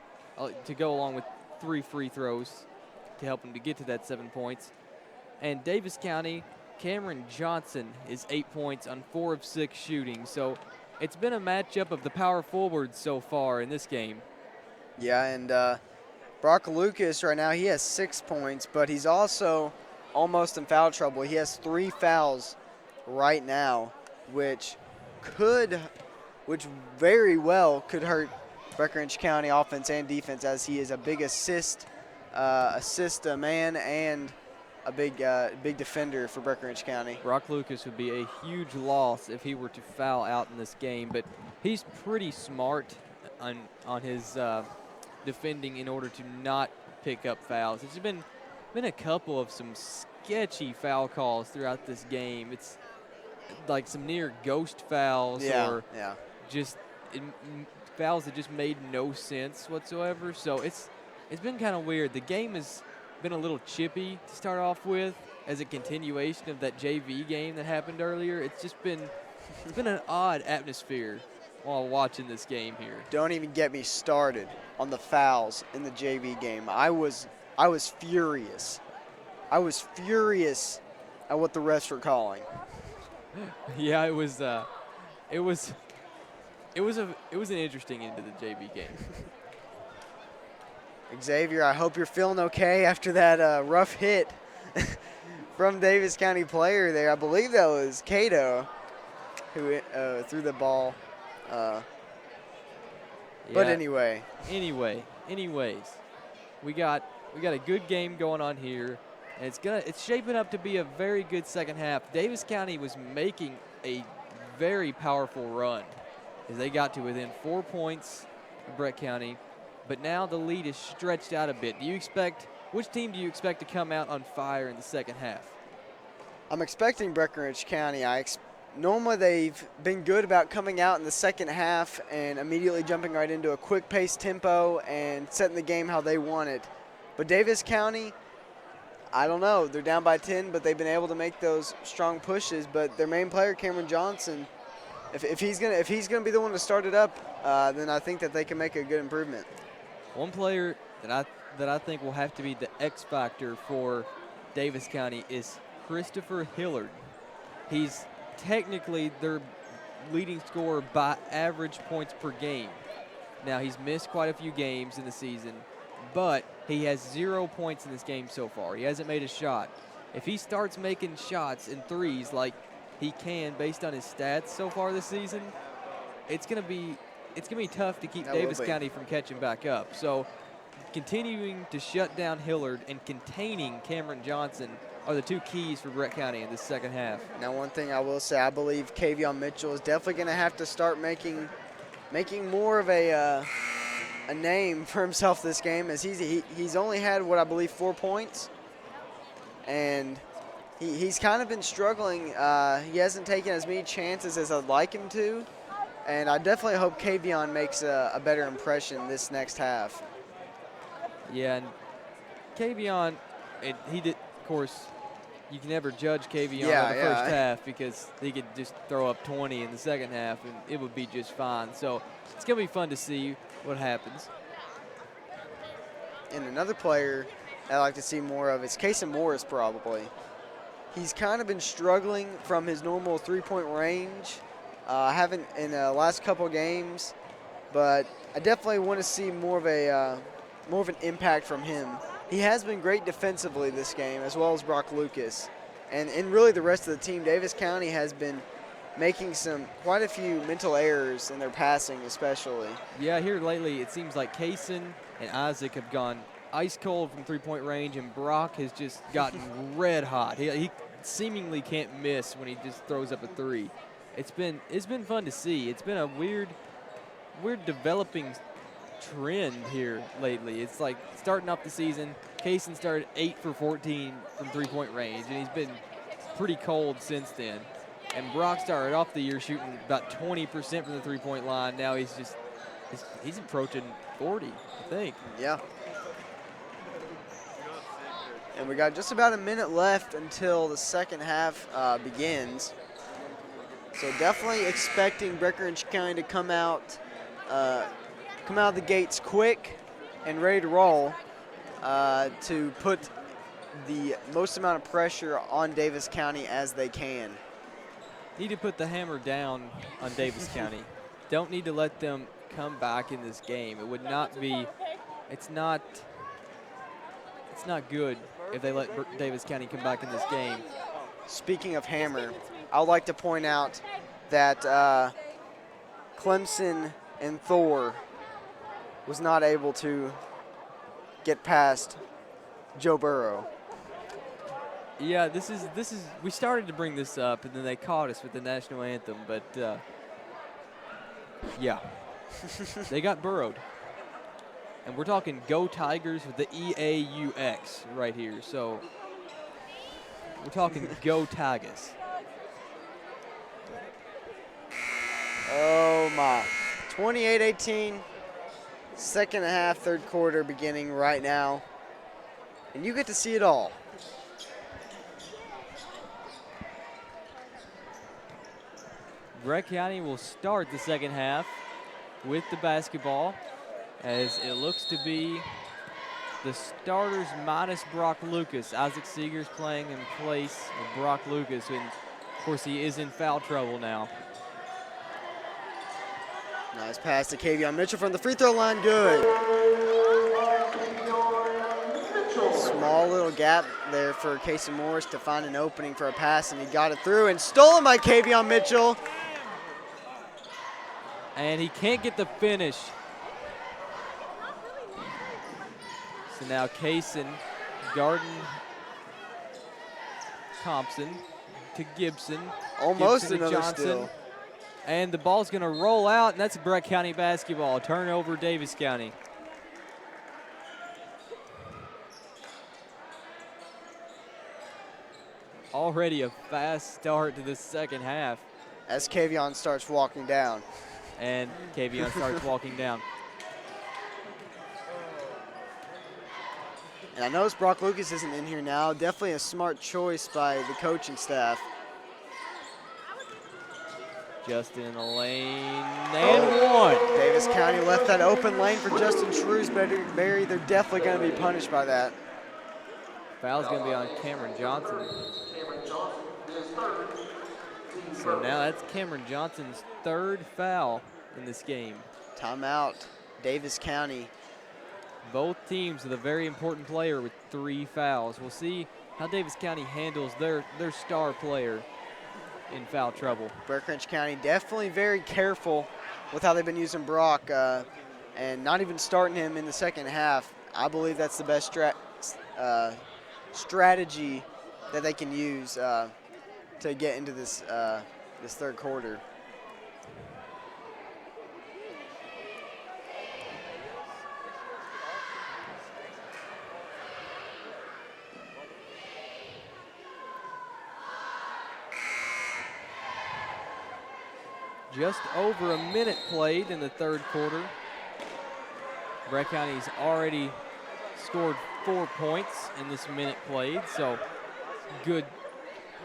to go along with 3 free throws to help him to get to that 7 points. And Daviess County, Cameron Johnson is 8 points on 4 of 6 shooting. So it's been a matchup of the power forwards so far in this game. Yeah, and Brock Lucas right now, he has 6 points, but he's also almost in foul trouble. He has 3 fouls right now, which very well could hurt Breckinridge County offense and defense, as he is a big assist man and big defender for Breckinridge County. Brock Lucas would be a huge loss if he were to foul out in this game, but he's pretty smart on his defending in order to not pick up fouls. There's been a couple of some sketchy foul calls throughout this game. It's like some near ghost fouls or just fouls that just made no sense whatsoever. So it's been kind of weird. The game has been a little chippy to start off with as a continuation of that JV game that happened earlier. It's been an odd atmosphere while watching this game here. Don't even get me started on the fouls in the JV game. I was furious. I was furious at what the refs were calling. Yeah, it was an interesting end to the JV game. Xavier, I hope you're feeling okay after that rough hit from Daviess County player there. I believe that was Cato who threw the ball. But anyway. Anyways, we got a good game going on here, and it's shaping up to be a very good second half. Daviess County was making a very powerful run as they got to within 4 points of Breck County, but now the lead is stretched out a bit. Which team do you expect to come out on fire in the second half? I'm expecting Breckinridge County. Normally they've been good about coming out in the second half and immediately jumping right into a quick-paced tempo and setting the game how they want it. But Daviess County, I don't know. They're down by 10, but they've been able to make those strong pushes. But their main player, Cameron Johnson, if he's gonna be the one to start it up, then I think that they can make a good improvement. One player that I think will have to be the X factor for Daviess County is Christopher Hillard. He's technically their leading scorer by average points per game. Now, he's missed quite a few games in the season, but he has 0 points in this game so far. He hasn't made a shot. If he starts making shots and threes like he can based on his stats so far this season, it's gonna be tough to keep Daviess County from catching back up. So continuing to shut down Hillard and containing Cameron Johnson are the two keys for Breck County in this second half. Now, one thing I will say, I believe Kavion Mitchell is definitely going to have to start making more of a name for himself this game, as he's only had, what I believe, 4 points, and he's kind of been struggling. He hasn't taken as many chances as I'd like him to, and I definitely hope Kavion makes a better impression this next half. Yeah, and Kavion, he did, of course, you can never judge Kavion in the first half because he could just throw up 20 in the second half and it would be just fine. So it's going to be fun to see what happens. And another player I'd like to see more of is Kason Morris probably. He's kind of been struggling from his normal three-point range. Haven't in the last couple games, but I definitely want to see more of an impact from him. He has been great defensively this game, as well as Brock Lucas. And really the rest of the team, Daviess County has been making quite a few mental errors in their passing especially. Yeah, here lately it seems like Kaysen and Isaac have gone ice cold from three-point range, and Brock has just gotten red hot. He seemingly can't miss when he just throws up a three. It's been fun to see. It's been a weird developing trend here lately. It's like starting off the season, Kaysen started 8 for 14 from three-point range, and he's been pretty cold since then. And Brock started off the year shooting about 20% from the three-point line. Now he's approaching 40, I think. Yeah. And we got just about a minute left until the second half begins. So definitely expecting Breckinridge County to come out of the gates quick and ready to roll to put the most amount of pressure on Daviess County as they can. Need to put the hammer down on Daviess County. Don't need to let them come back in this game. It would not be, it's not good if they let Daviess County come back in this game. Speaking of hammer, I would like to point out that Clemson and Thor was not able to get past Joe Burrow. Yeah, this is we started to bring this up, and then they caught us with the national anthem, but yeah, they got burrowed. And we're talking Go Tigers with the EAUX right here. So we're talking Go Tigers. Oh my. 28-18. Second half, third quarter beginning right now. And you get to see it all. Breck County will start the second half with the basketball, as it looks to be the starters minus Brock Lucas. Isaac Seegers playing in place of Brock Lucas, and of course he is in foul trouble now. Nice pass to Kavion Mitchell from the free throw line. Good. Small little gap there for Casey Morris to find an opening for a pass, and he got it through and stolen by Kavion Mitchell. And he can't get the finish. So now Kaysen, Garden, Thompson to Gibson. Almost Gibson to another Johnson. steal. And the ball's going to roll out, and that's Breck County basketball. Turnover, Daviess County. Already a fast start to the second half. As Kavion starts walking down. And Kavion starts walking down. And I notice Brock Lucas isn't in here now. Definitely a smart choice by the coaching staff. Justin in the lane, and one. Daviess County left that open lane for Justin Shrewsbury. They're definitely going to be punished by that. Foul's going to be on Cameron Johnson. So now that's Cameron Johnson's third foul in this game. Timeout, Daviess County. Both teams with a very important player with 3 fouls. We'll see how Daviess County handles their star player in foul trouble. Breckinridge County definitely very careful with how they've been using Brock and not even starting him in the second half. I believe that's the best strategy that they can use to get into this third quarter. Just over a minute played in the third quarter. Breck County's already scored 4 points in this minute played, so good,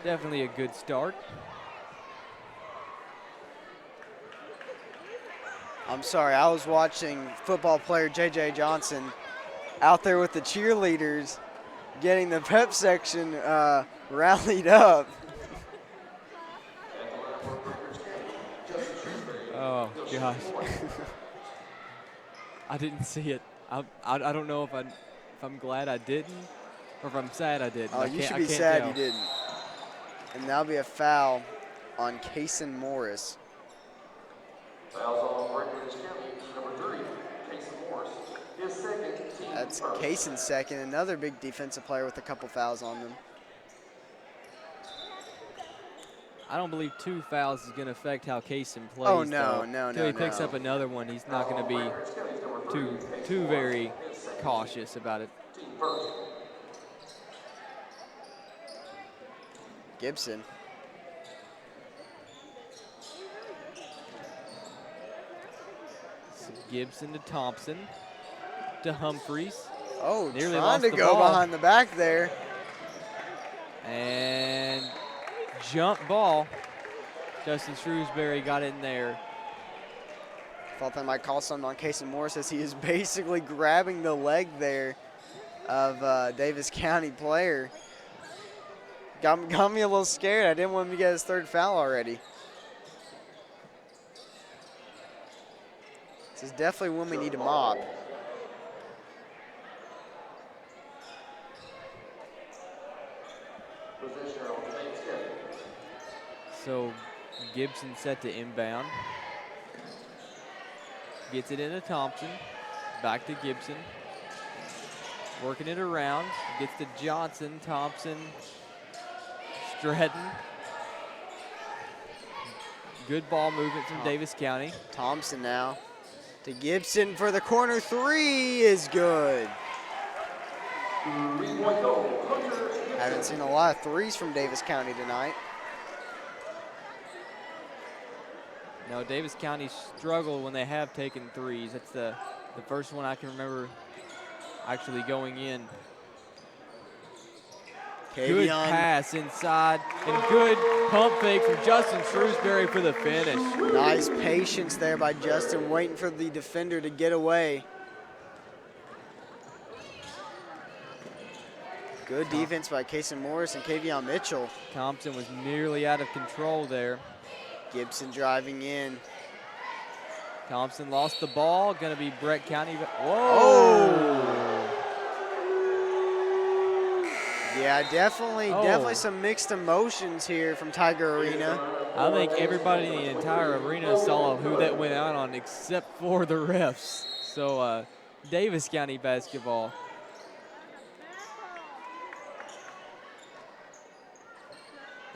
definitely a good start. I'm sorry, I was watching football player J.J. Johnson out there with the cheerleaders getting the pep section rallied up. Oh, gosh. I didn't see it. I don't know if I'm glad I didn't or if I'm sad I didn't. Oh, you should be sad you didn't. And that'll be a foul on Kaysen Morris. Fouls on Breckinridge County, number 3, Kaysen Morris. His second, team That's first. Kaysen's second, another big defensive player with a couple fouls on them. I don't believe 2 fouls is going to affect how Kaysen plays. Oh, no, though. no, Until no, he picks no. up another one, he's not going to be too very cautious about it. Gibson. So Gibson to Thompson to Humphreys. Oh, Nearly trying lost to the go ball. behind the back there. And jump ball. Justin Shrewsbury got in there. Thought they might call something on Kaysen Morris as he is basically grabbing the leg there of Daviess County player. Got me a little scared. I didn't want him to get his third foul already. This is definitely when we need a mop. So Gibson set to inbound. Gets it into Thompson. Back to Gibson. Working it around. Gets to Johnson. Thompson Stratton. Good ball movement from Daviess County. Thompson now to Gibson for the corner three is good. Haven't seen a lot of threes from Daviess County tonight. No, Daviess County struggled when they have taken threes. That's the first one I can remember actually going in. Good pass inside and good pump fake from Justin Shrewsbury for the finish. Nice patience there by Justin, waiting for the defender to get away. Good defense by Kason Morris and Kavion Mitchell. Thompson was nearly out of control there. Gibson driving in. Thompson lost the ball. Going to be Breck County. Whoa! Oh. Yeah, definitely some mixed emotions here from Tiger Arena. I think everybody in the entire arena saw who that went out on except for the refs. So Daviess County basketball.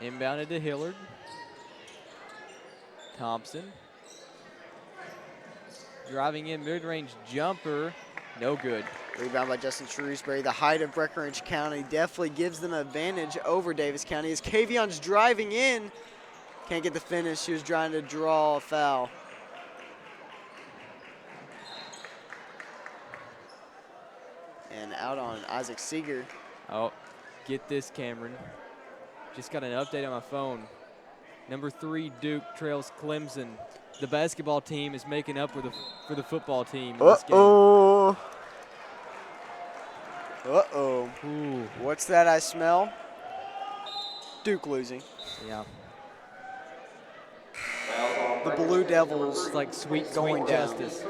Inbounded to Hillard. Thompson. Driving in mid-range jumper. No good. Rebound by Justin Shrewsbury. The height of Breckinridge County definitely gives them an advantage over Daviess County as Kavion's driving in. Can't get the finish. She was trying to draw a foul. And out on Isaac Seeger. Oh, get this, Cameron. Just got an update on my phone. Number 3, Duke trails Clemson. The basketball team is making up for the football team in this game. Uh-oh. Ooh. What's that I smell? Duke losing. Yeah. The Blue Devils It's like sweet going down. justice.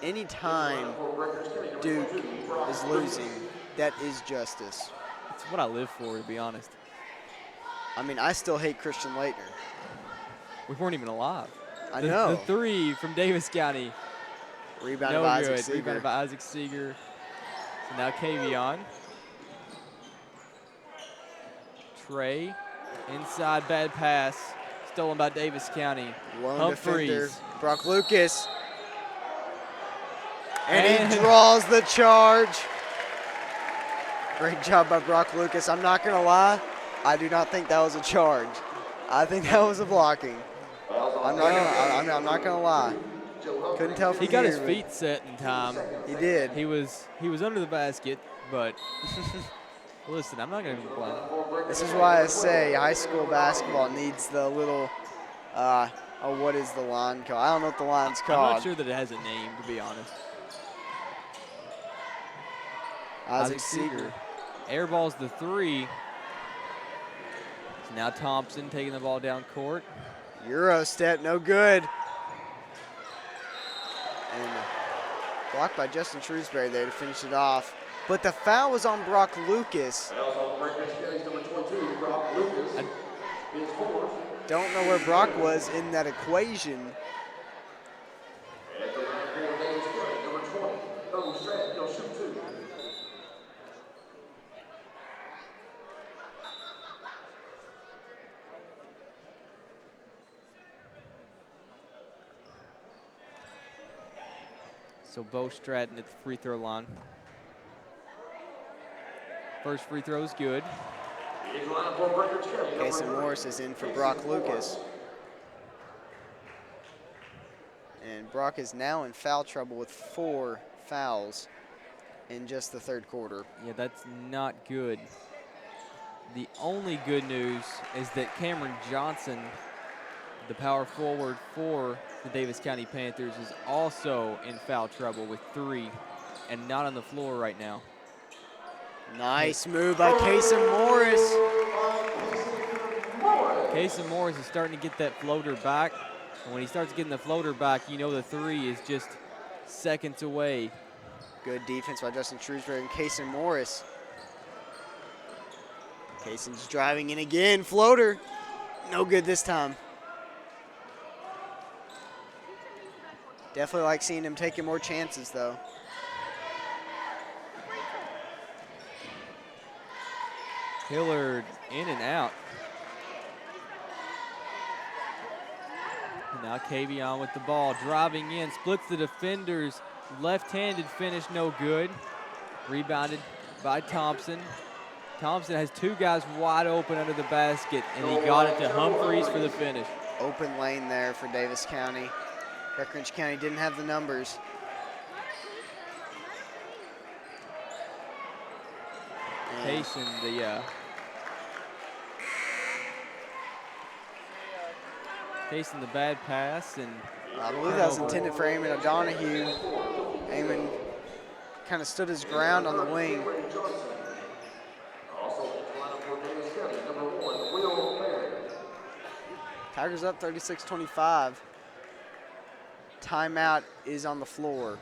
Anytime Duke is losing, that is justice. It's what I live for, to be honest. I mean, I still hate Christian Leitner. We weren't even alive. I know. The 3 from Daviess County. Rebounded No by good. Isaac Seeger. Rebounded by Isaac Seeger. So now Kavion. Trey. Inside bad pass. Stolen by Daviess County. Lone defender, Humphreys. Brock Lucas. And he draws the charge. Great job by Brock Lucas. I'm not going to lie. I do not think that was a charge. I think that was a blocking. I'm not gonna lie. Couldn't tell from He got his here. feet set in time. He did. He was under the basket, but listen, I'm not gonna complain. This is why I say high school basketball needs the little, what is the line called? I don't know what the line's called. I'm not sure that it has a name, to be honest. Isaac Seeger. Airballs the 3. So now Thompson taking the ball down court. Euro step, no good. And blocked by Justin Shrewsbury there to finish it off. But the foul was on Brock Lucas. Don't know where Brock was in that equation. So Bo Stratton at the free throw line. First free throw is good. Kason Morris is in for Brock Lucas. And Brock is now in foul trouble with 4 fouls in just the third quarter. Yeah, that's not good. The only good news is that Cameron Johnson, the power forward for the Daviess County Panthers, is also in foul trouble with 3 and not on the floor right now. Nice move by Kason Morris. Kason Morris is starting to get that floater back. And when he starts getting the floater back, you know the 3 is just seconds away. Good defense by Justin Shrewsbury and Kason Morris. Kason's driving in again. Floater. No good this time. Definitely like seeing him taking more chances, though. Hillard in and out. And now Kavion with the ball, driving in, splits the defenders. Left-handed finish, no good. Rebounded by Thompson. Thompson has two guys wide open under the basket, and he got it to Humphreys for the finish. Open lane there for Daviess County. Breckinridge County didn't have the numbers. Payson, Payson, the bad pass, and I believe that was intended for Eamon O'Donohue. Eamon kind of stood his ground on the wing. Tigers up 36-25. Timeout is on the floor.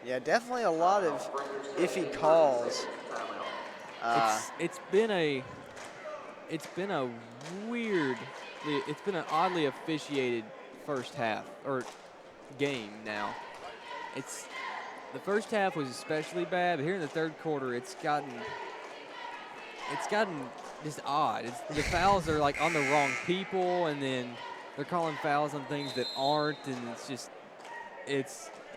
Yeah, definitely a lot of iffy calls. It's been an oddly officiated first half or game now. The first half was especially bad, but here in the third quarter, it's gotten just odd. The fouls are like on the wrong people, and then they're calling fouls on things that aren't, and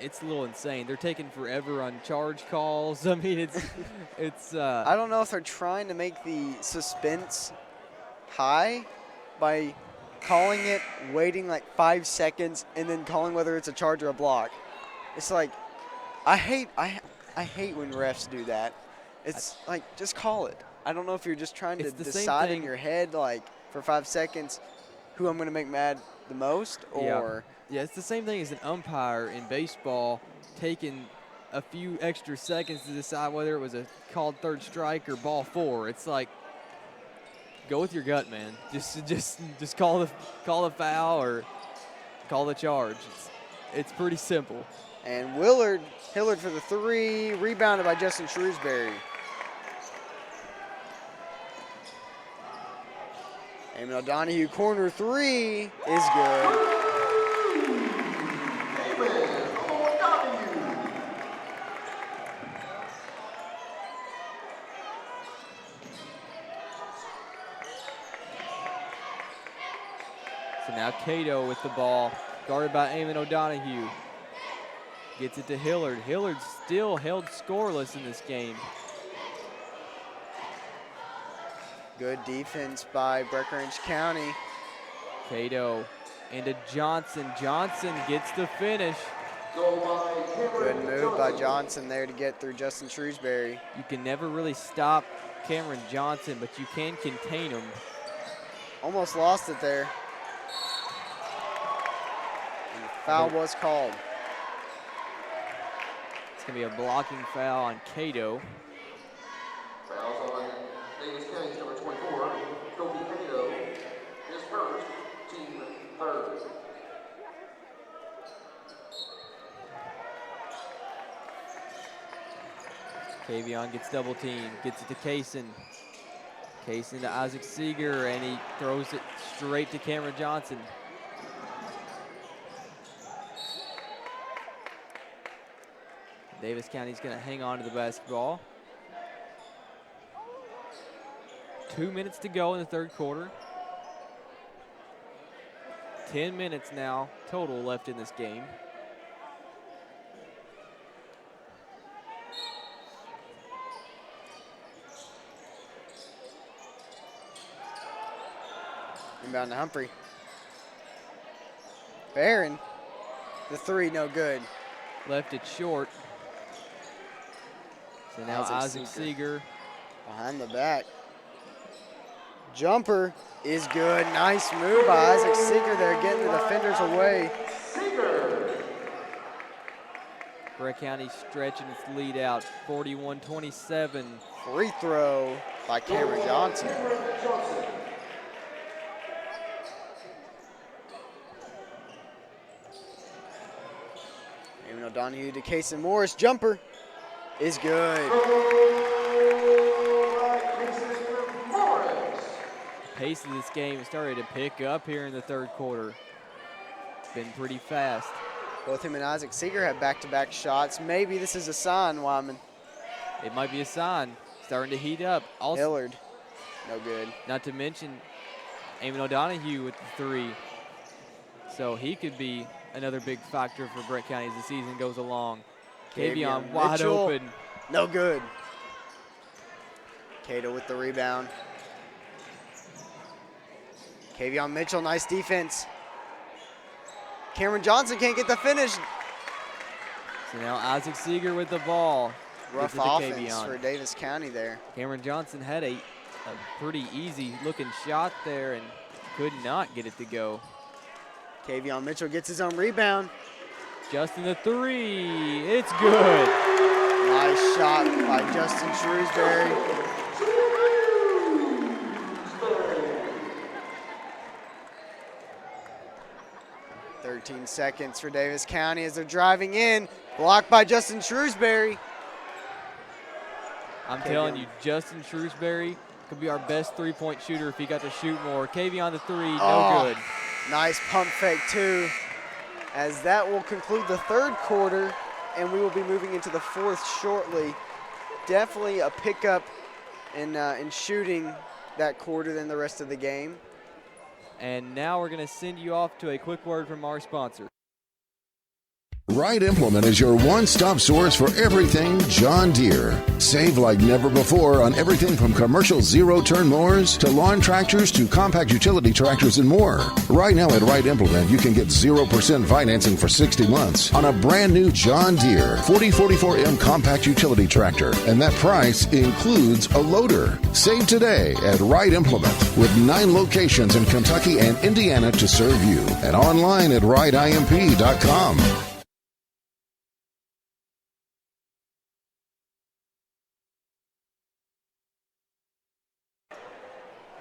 it's a little insane. They're taking forever on charge calls. I mean, it's. I don't know if they're trying to make the suspense high by calling it, waiting like 5 seconds, and then calling whether it's a charge or a block. It's like, I hate when refs do that. It's like, just call it. I don't know if you're just trying to decide in your head, like, for 5 seconds, who I'm going to make mad the most, or. Yeah, it's the same thing as an umpire in baseball taking a few extra seconds to decide whether it was a called third strike or ball 4. It's like, go with your gut, man. Just call the foul or call the charge. It's pretty simple. And Hillard for the 3, rebounded by Justin Shrewsbury. Eamon O'Donohue, corner 3 is good. So now Cato with the ball, guarded by Eamon O'Donohue. Gets it to Hillard. Hillard still held scoreless in this game. Good defense by Breckinridge County. Cato into Johnson. Johnson gets the finish. Good move by Johnson there to get through Justin Shrewsbury. You can never really stop Cameron Johnson, but you can contain him. Almost lost it there. And the foul was called. It's going to be a blocking foul on Cato. Fouls on Daviess County's number 24, Kobe Cato, his first, team third. Kavion gets double teamed, gets it to Kaysen. Kaysen to Isaac Seeger, and he throws it straight to Cameron Johnson. Daviess County's going to hang on to the basketball. 2 minutes to go in the third quarter. 10 minutes now total left in this game. Inbound to Humphrey. Barron, the 3, no good. Left it short. So now Isaac Seeger. Behind the back. Jumper is good. Nice move by Isaac Seeger there, getting the defenders away. Breck County stretching its lead out, 41-27. Free throw by Cameron Johnson. Eamon O'Donohue to Kaysen Morris. Jumper is good. Pace of this game started to pick up here in the third quarter. Been pretty fast. Both him and Isaac Seeger have back-to-back shots. Maybe this is a sign, Wyman. it might be a sign. Starting to heat up. Also, Hillard, no good. not to mention Eamon O'Donohue with the 3. So he could be another big factor for Brett County as the season goes along. Kavion wide Mitchell, open. no good. Cato with the rebound. Kavion Mitchell, nice defense. Cameron Johnson can't get the finish. So now Isaac Seeger with the ball. Rough Gives it to offense Kavion. for Daviess County there. Cameron Johnson had a pretty easy looking shot there and could not get it to go. Kavion Mitchell gets his own rebound. Justin the 3, it's good. Nice shot by Justin Shrewsbury. 13 seconds for Daviess County as they're driving in. Blocked by Justin Shrewsbury. I'm telling you, Justin Shrewsbury could be our best three-point shooter if he got to shoot more. Kavion the 3, no good. Nice pump fake too. As that will conclude the third quarter, and we will be moving into the fourth shortly. Definitely a pickup in shooting that quarter than the rest of the game. And now we're going to send you off to a quick word from our sponsor. Wright Implement is your one-stop source for everything John Deere. Save like never before on everything from commercial zero-turn mowers to lawn tractors to compact utility tractors and more. Right now at Wright Implement, you can get 0% financing for 60 months on a brand new John Deere 4044M compact utility tractor, and that price includes a loader. Save today at Wright Implement with 9 locations in Kentucky and Indiana to serve you, and online at wrightimp.com.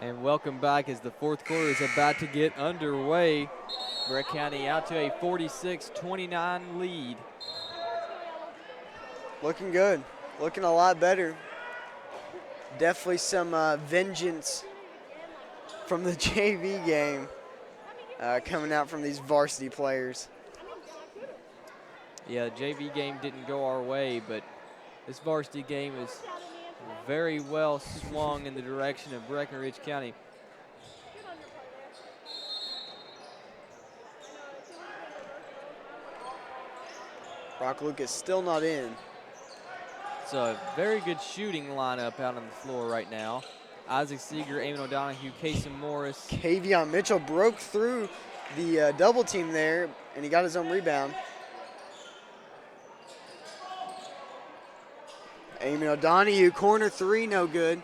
And welcome back as the fourth quarter is about to get underway. Brett County out to a 46-29 lead. Looking good, looking a lot better. Definitely some vengeance from the JV game coming out from these varsity players. Yeah, the JV game didn't go our way, but this varsity game is very well swung in the direction of Breckinridge County. Brock Lucas still not in. It's a very good shooting lineup out on the floor right now. Isaac Seeger, Eamon O'Donohue, Kason Morris. Kavion Mitchell broke through the double team there, and he got his own rebound. Eamon O'Donohue, corner 3, no good.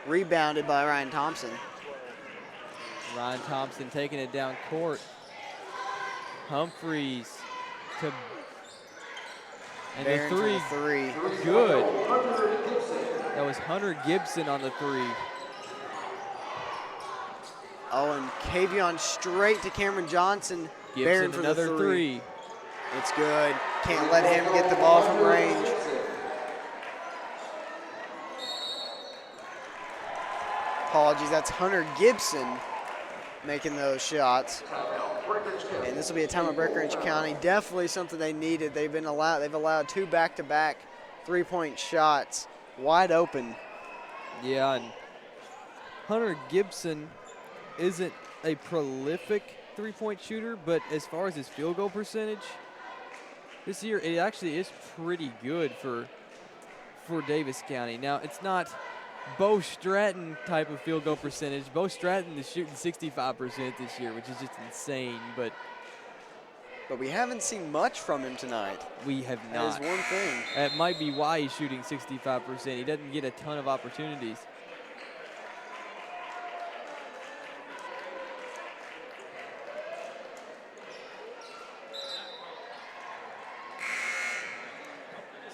Rebounded by Ryan Thompson. Ryan Thompson taking it down court. Humphreys to, and Barron the to three, the 3. good. That was Hunter Gibson on the 3. Oh, and Kavion straight to Cameron Johnson. Barron Gibson for another the 3. It's good. Can't let him get the ball from range. Apologies, that's Hunter Gibson making those shots. And this will be a time of Breckinridge County. Definitely something they needed. They've allowed 2 back-to-back three-point shots wide open. Yeah, and Hunter Gibson isn't a prolific three-point shooter, but as far as his field goal percentage this year, it actually is pretty good for Daviess County. Now, it's not Bo Stratton type of field goal percentage. Bo Stratton is shooting 65% this year, which is just insane, but we haven't seen much from him tonight. we have not. That is one thing. That might be why he's shooting 65%. He doesn't get a ton of opportunities.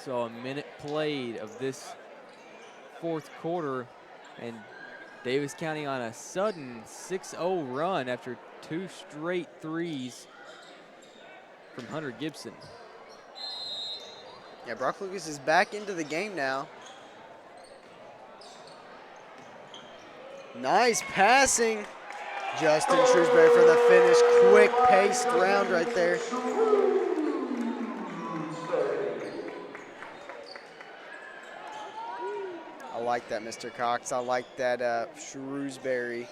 So a minute played of this fourth quarter, and Daviess County on a sudden 6-0 run after 2 straight threes from Hunter Gibson. Yeah, Brock Lucas is back into the game now. Nice passing. Justin Shrewsbury for the finish. Quick-paced round right there. like that, Mr. Cox. I like that Shrewsbury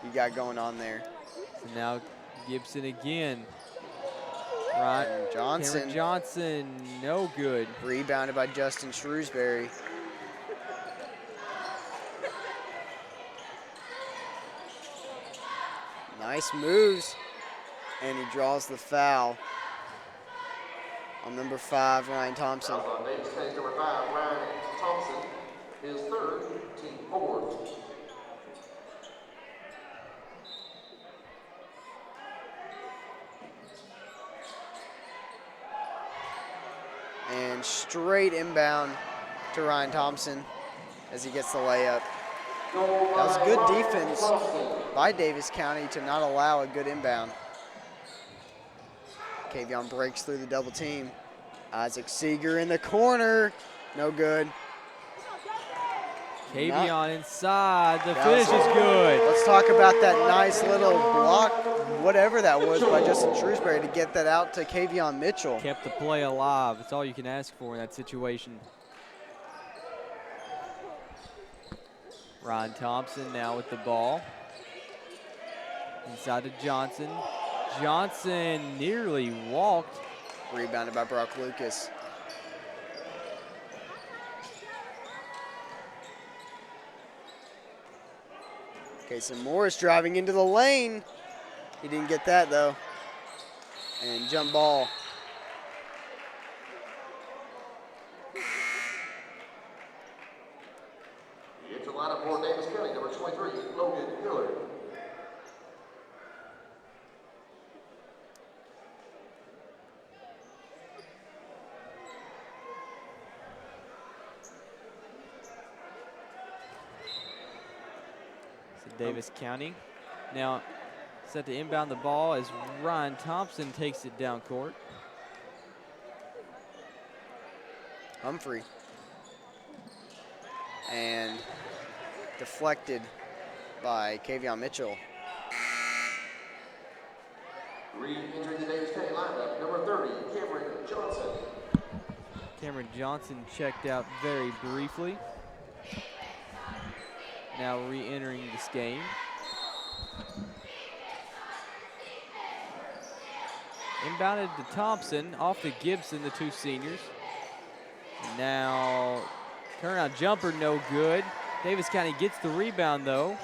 you got going on there. So now Gibson again. Right. Johnson. Cameron Johnson, no good. Rebounded by Justin Shrewsbury. Nice moves. And he draws the foul on number 5, Ryan Thompson. Foul on Daviess County's number 5, Ryan Thompson, his third, team 4. And straight inbound to Ryan Thompson as he gets the layup. That was good defense by Daviess County to not allow a good inbound. Kavion breaks through the double team. Isaac Seeger in the corner. No good. Kavion inside. The finish is good. Let's talk about that nice little block, whatever that was, by Justin Shrewsbury to get that out to Kavion Mitchell. Kept the play alive. That's all you can ask for in that situation. Ryan Thompson now with the ball. Inside to Johnson. Johnson nearly walked. Rebounded by Brock Lucas. Kason Morris driving into the lane. He didn't get that though. And jump ball. It's a lineup for Daviess County, number 23, Logan Miller. So Daviess County now set to inbound the ball as Ryan Thompson takes it down court. Humphrey. And deflected by Kavion Mitchell. Re-entering the Daviess County lineup, number 30, Cameron Johnson. Cameron Johnson checked out very briefly. Now re-entering this game. Inbounded to Thompson, off to Gibson, the two seniors. Now, turnout jumper, no good. Daviess County gets the rebound, though.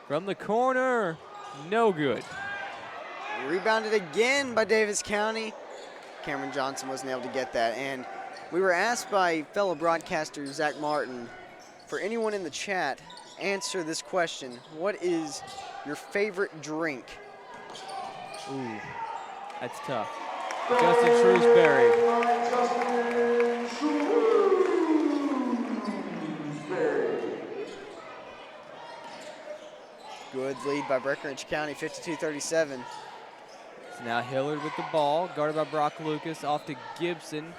From the corner, no good. Rebounded again by Daviess County. Cameron Johnson wasn't able to get that. And we were asked by fellow broadcaster Zach Martin, for anyone in the chat, answer this question. What is your favorite drink? Ooh, that's tough. Justin Shrewsbury. Good lead by Breckinridge County, 52-37. So now Hillard with the ball, guarded by Brock Lucas, off to Gibson.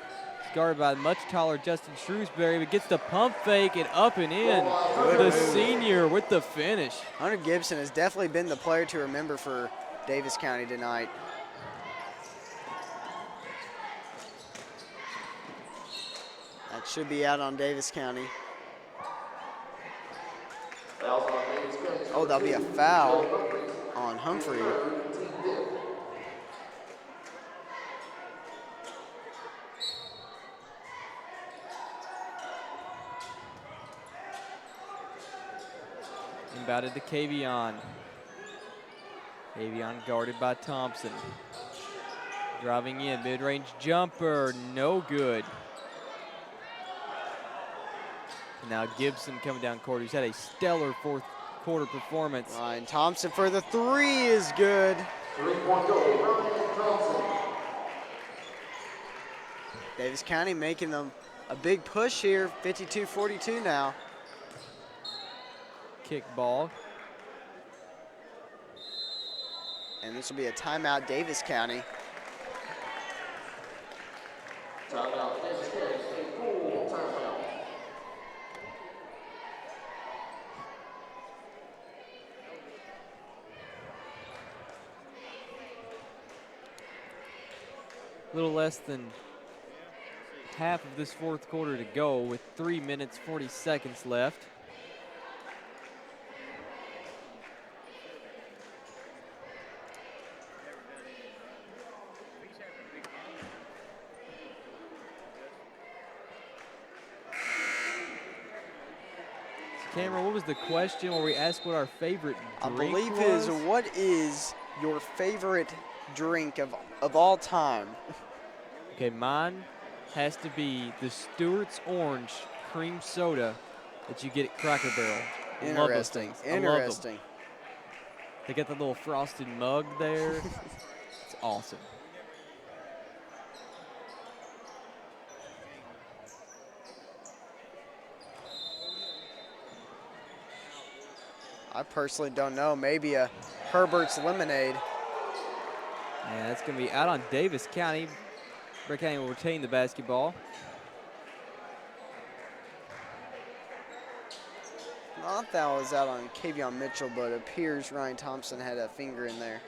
Guarded by much taller Justin Shrewsbury, but gets the pump fake and up and in. The senior with the finish. Hunter Gibson has definitely been the player to remember for Daviess County tonight. That should be out on Daviess County. Oh, that'll be a foul on Humphrey. Inbounded to Kavion. Kavion guarded by Thompson. Driving in, mid-range jumper, no good. And now Gibson coming down court, who's had a stellar fourth quarter performance. Ryan Thompson for the three is good. 3-point goal, Ryan Thompson. Daviess County making them a big push here, 52-42 now. Kick ball. And this will be a timeout, Daviess County. Timeout, Daviess County, a full timeout. A little less than half of this fourth quarter to go with 3 minutes, 40 seconds left. Cameron, what was the question where we asked what our favorite drink I believe was? is, what is your favorite drink of all time? Okay, mine has to be the Stewart's Orange Cream Soda that you get at Cracker Barrel. I love those Interesting. things. I love them. Interesting. They got the little frosted mug there. It's awesome. I personally don't know. Maybe a Herbert's Lemonade. And that's going to be out on Daviess County. Breck County will retain the basketball. I thought that was out on Kavion Mitchell, but it appears Ryan Thompson had a finger in there.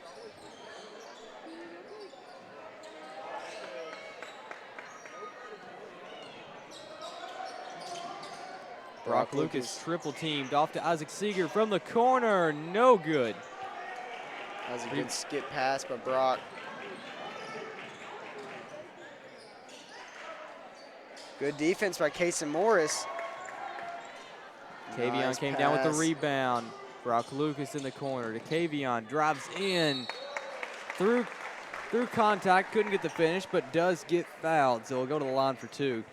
Brock Lucas triple teamed off to Isaac Seeger from the corner. No good. That was a good skip pass by Brock. Good defense by Kason Morris. Kavion Nice came down with the pass. rebound. Brock Lucas in the corner to Kavion. Drives in through contact. Couldn't get the finish, but does get fouled. So he'll go to the line for two.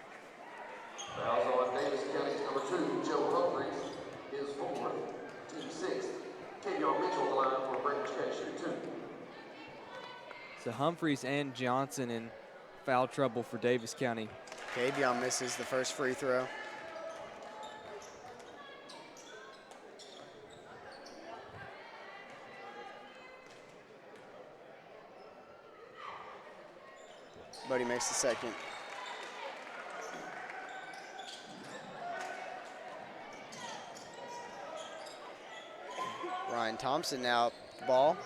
Fouls on Daviess County's number 2, Joe Humphreys, is 4th, team 6th. Kavion Mitchell the line for Breckinridge County shooting 2. So Humphreys and Johnson in foul trouble for Daviess County. Kavion misses the first free throw. But he makes the second. Ryan Thompson now ball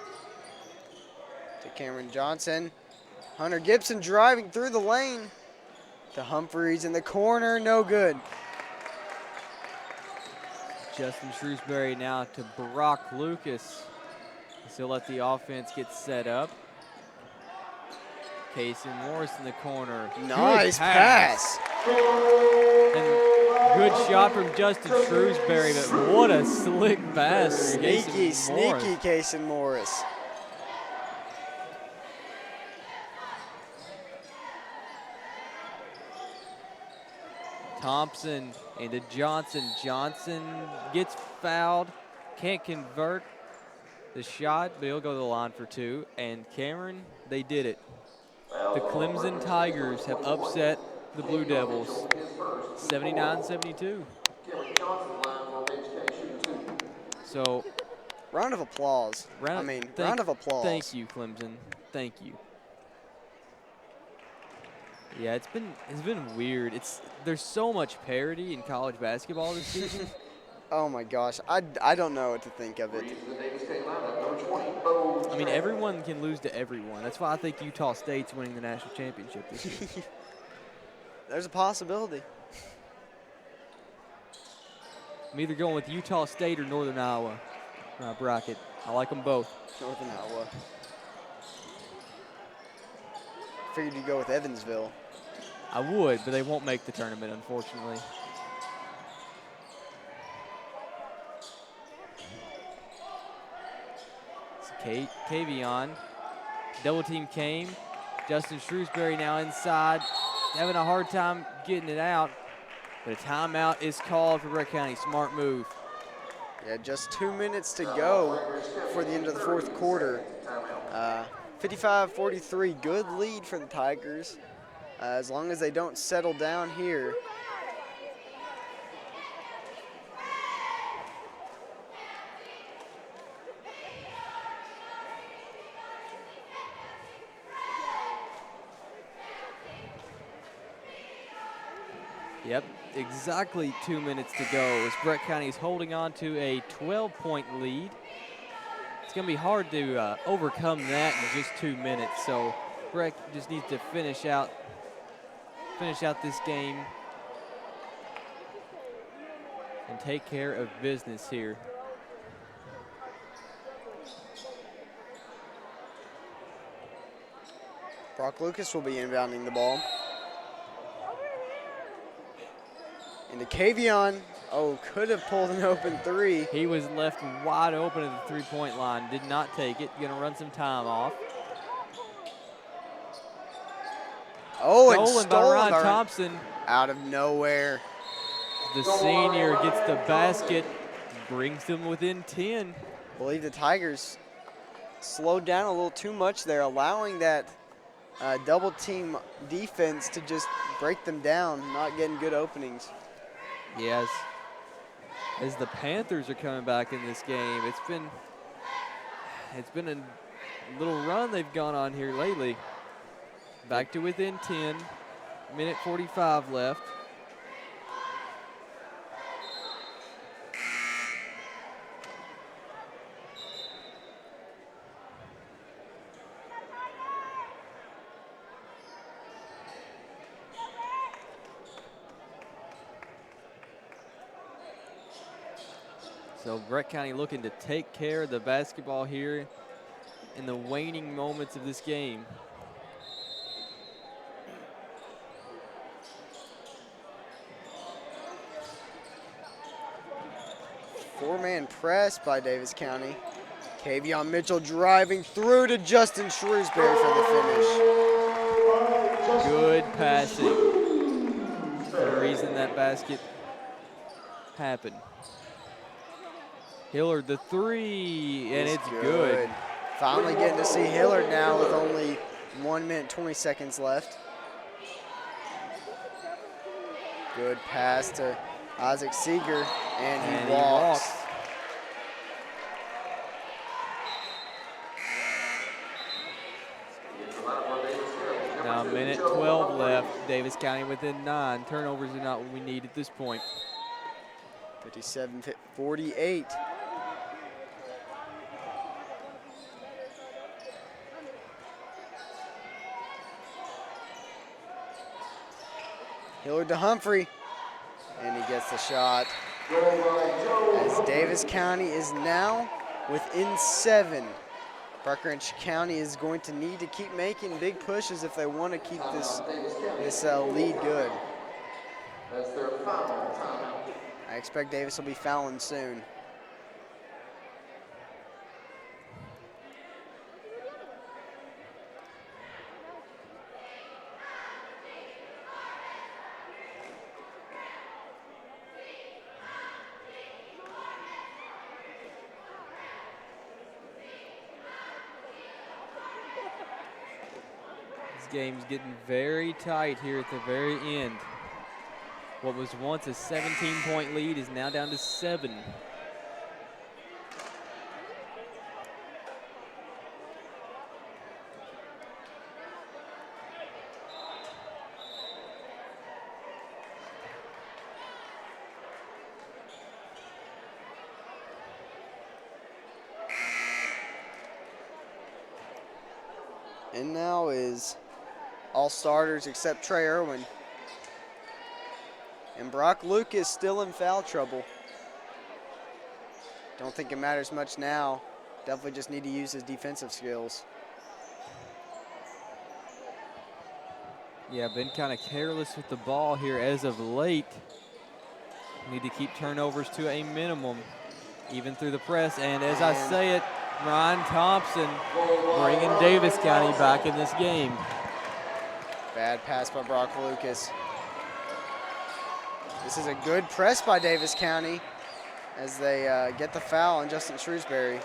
to Cameron Johnson. Hunter Gibson driving through the lane to Humphreys in the corner, no good. Justin Shrewsbury now to Brock Lucas. He'll let the offense get set up. Kason Morris in the corner. Nice pass. And good shot from Justin Shrewsbury, but what a slick pass. Sneaky Morris. Kason Morris. Thompson into Johnson. Johnson gets fouled, can't convert the shot, but he'll go to the line for two. And Cameron, they did it. The Clemson Tigers have upset the Blue Devils 79-72. So, round of applause. Round of applause. Thank you, Clemson. Thank you. Yeah, it's been weird. There's so much parity in college basketball this season. Oh my gosh, I don't know what to think of it. I mean, everyone can lose to everyone. That's why I think Utah State's winning the national championship this year. There's a possibility. I'm either going with Utah State or Northern Iowa bracket. I like them both. Northern Iowa. Figured you'd go with Evansville. I would, but they won't make the tournament, unfortunately. Kavion, double team came. Justin Shrewsbury now inside, having a hard time getting it out, but a timeout is called for Breck County. Smart move. Yeah, just 2 minutes to go for the end of the fourth quarter. 55-43, good lead for the Tigers. As long as they don't settle down here. Yep, exactly 2 minutes to go as Breck County is holding on to a 12-point lead. It's going to be hard to overcome that in just 2 minutes, so Breck just needs to finish out finish out this game and take care of business here. Brock Lucas will be inbounding the ball. Into Kavion. Oh, could have pulled an open three. He was left wide open at the three-point line. Did not take it. Going to run some time off. Oh, and Stolen by Ryan Thompson. Out of nowhere. The senior gets the basket, brings them within 10. I believe the Tigers slowed down a little too much there, allowing that double team defense to just break them down, not getting good openings. Yes. As the Panthers are coming back in this game, it's been a little run they've gone on here lately. Back to within 10, minute 45 left. So Breck County looking to take care of the basketball here in the waning moments of this game. Four-man press by Daviess County. Kavion Mitchell driving through to Justin Shrewsbury for the finish. Good passing. The reason that basket happened. Hillard the three, and it's good. Finally getting to see Hillard now with only 1 minute 20 seconds left. Good pass to Isaac Seeger, and he walks. Now minute 12 left. Daviess County within 9. Turnovers are not what we need at this point. 57-48. Hillard to Humphrey, and he gets the shot. As Daviess County is now within 7. Breckinridge County is going to need to keep making big pushes if they want to keep this lead good. That's their final timeout. I expect Daviess will be fouling soon. This game's getting very tight here at the very end. What was once a 17-point lead is now down to 7. And now is all starters except Trey Irwin. And Brock Lucas still in foul trouble. Don't think it matters much now. Definitely just need to use his defensive skills. Yeah, been kind of careless with the ball here as of late. Need to keep turnovers to a minimum, even through the press. And as I say it, Ryan Thompson bringing Daviess County back in this game. Bad pass by Brock Lucas. This is a good press by Daviess County as they get the foul on Justin Shrewsbury.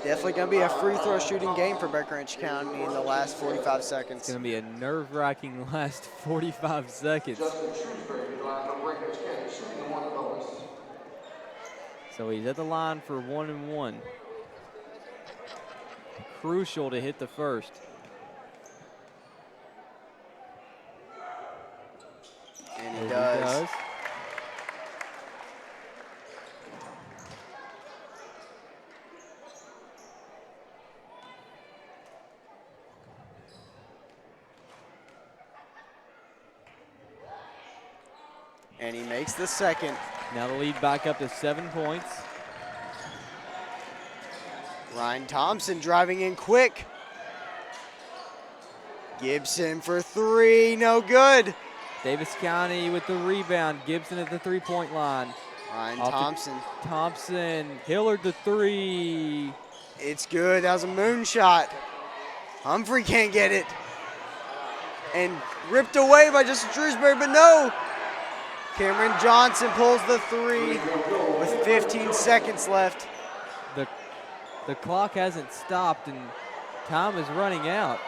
Definitely going to be a free throw shooting game for Breckinridge County in the last 45 seconds. It's going to be a nerve-wracking last 45 seconds. So he's at the line for 1 and 1. Crucial to hit the first. And he does. And he makes the second. Now the lead back up to 7 points. Ryan Thompson driving in quick. Gibson for three, no good. Daviess County with the rebound. Gibson at the three-point line. Ryan Off to Thompson. Thompson, Hillard the three. It's good, that was a moonshot. Humphrey can't get it. And ripped away by Justin Shrewsbury, but no. Cameron Johnson pulls the three with 15 seconds left. The clock hasn't stopped and time is running out.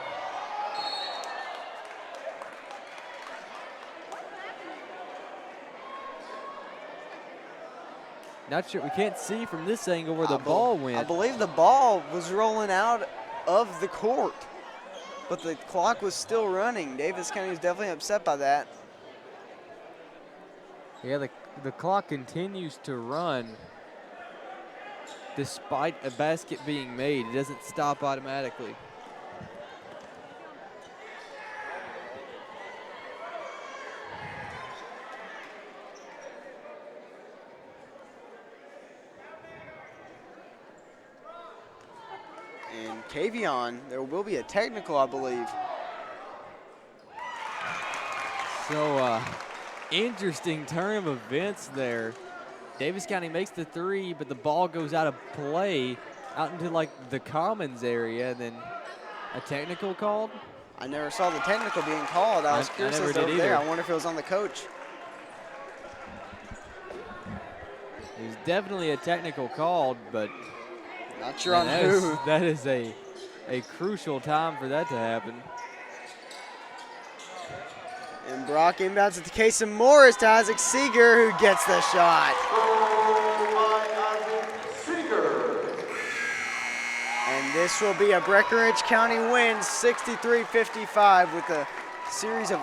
Not sure, we can't see from this angle where the ball went. I believe the ball was rolling out of the court, but the clock was still running. Daviess County was definitely upset by that. Yeah, the clock continues to run despite a basket being made. It doesn't stop automatically. And Kavion, there will be a technical, I believe. So, interesting turn of events there. Daviess County makes the three, but the ball goes out of play out into like the commons area, and then a technical called. I never saw the technical being called. I was curious as to over there. I wonder if it was on the coach. It was definitely a technical called, but not sure on who. That is a crucial time for that to happen. And Brock inbounds it to Kason Morris to Isaac Seeger, who gets the shot. And this will be a Breckinridge County win, 63-55, with a series of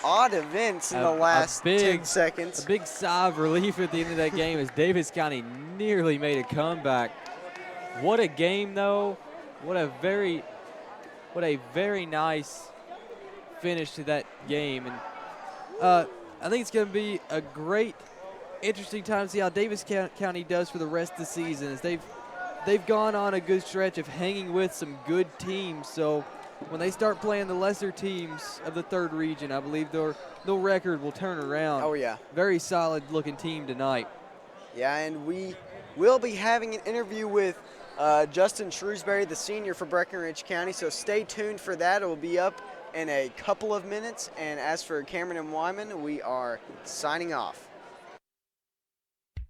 odd events in the last 10 seconds. A big sigh of relief at the end of that game as Daviess County nearly made a comeback. What a game, though. What a very nice finish to that game. And I think it's going to be a great, interesting time to see how Daviess County does for the rest of the season, as they've gone on a good stretch of hanging with some good teams. So when they start playing the lesser teams of the third region, I believe their record will turn around. Oh, yeah. Very solid looking team tonight. Yeah, and we will be having an interview with Justin Shrewsbury, the senior for Breckinridge County, so stay tuned for that. It will be up in a couple of minutes. And as for Cameron and Wyman, we are signing off.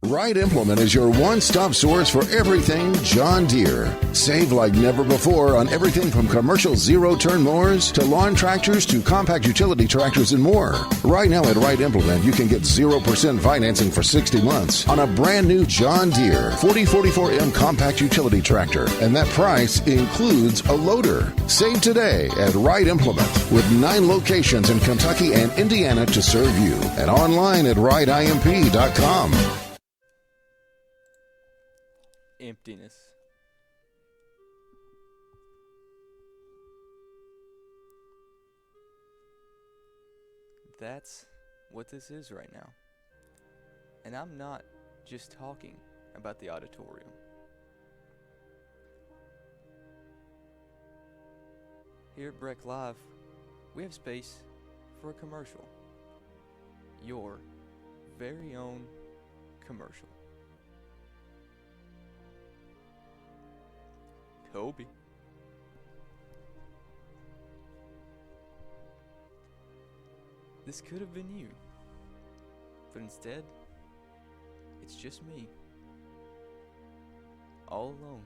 Wright Implement is your one-stop source for everything John Deere. Save like never before on everything from commercial zero-turn mowers to lawn tractors to compact utility tractors and more. Right now at Wright Implement, you can get 0% financing for 60 months on a brand new John Deere 4044M compact utility tractor, and that price includes a loader. Save today at Wright Implement, with 9 locations in Kentucky and Indiana to serve you, and online at wrightimp.com. Emptiness. That's what this is right now. And I'm not just talking about the auditorium. Here at Breck Live, we have space for a commercial. Your very own commercial. Kobe. This could have been you, but instead, it's just me, all alone.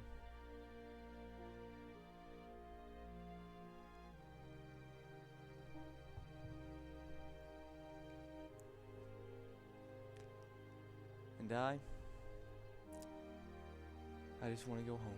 And I just want to go home.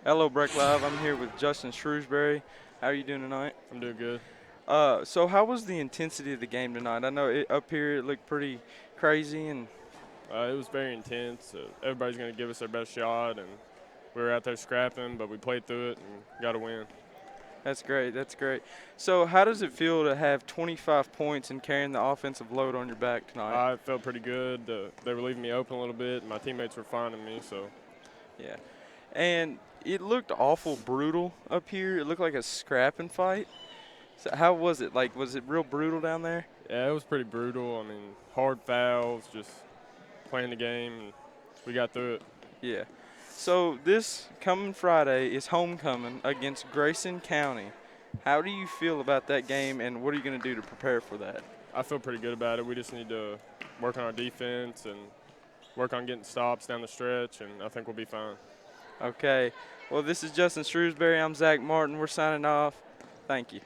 Hello, Breck Live. I'm here with Justin Shrewsbury. How are you doing tonight? I'm doing good. So how was the intensity of the game tonight? I know up here it looked pretty crazy, and It was very intense. Everybody's going to give us their best shot, and we were out there scrapping, but we played through it and got a win. that's great. That's great. So how does it feel to have 25 points and carrying the offensive load on your back tonight? I felt pretty good. They were leaving me open a little bit, and my teammates were finding me. So, Yeah. And it looked awful brutal up here. It looked like a scrapping fight. So how was it? Like, was it real brutal down there? yeah, it was pretty brutal. I mean, hard fouls, just playing the game, and we got through it. Yeah. So this coming Friday is homecoming against Grayson County. How do you feel about that game, and what are you going to do to prepare for that? I feel pretty good about it. We just need to work on our defense and work on getting stops down the stretch, and I think we'll be fine. Okay. Well, this is Justin Shrewsbury. I'm Zach Martin. We're signing off. Thank you.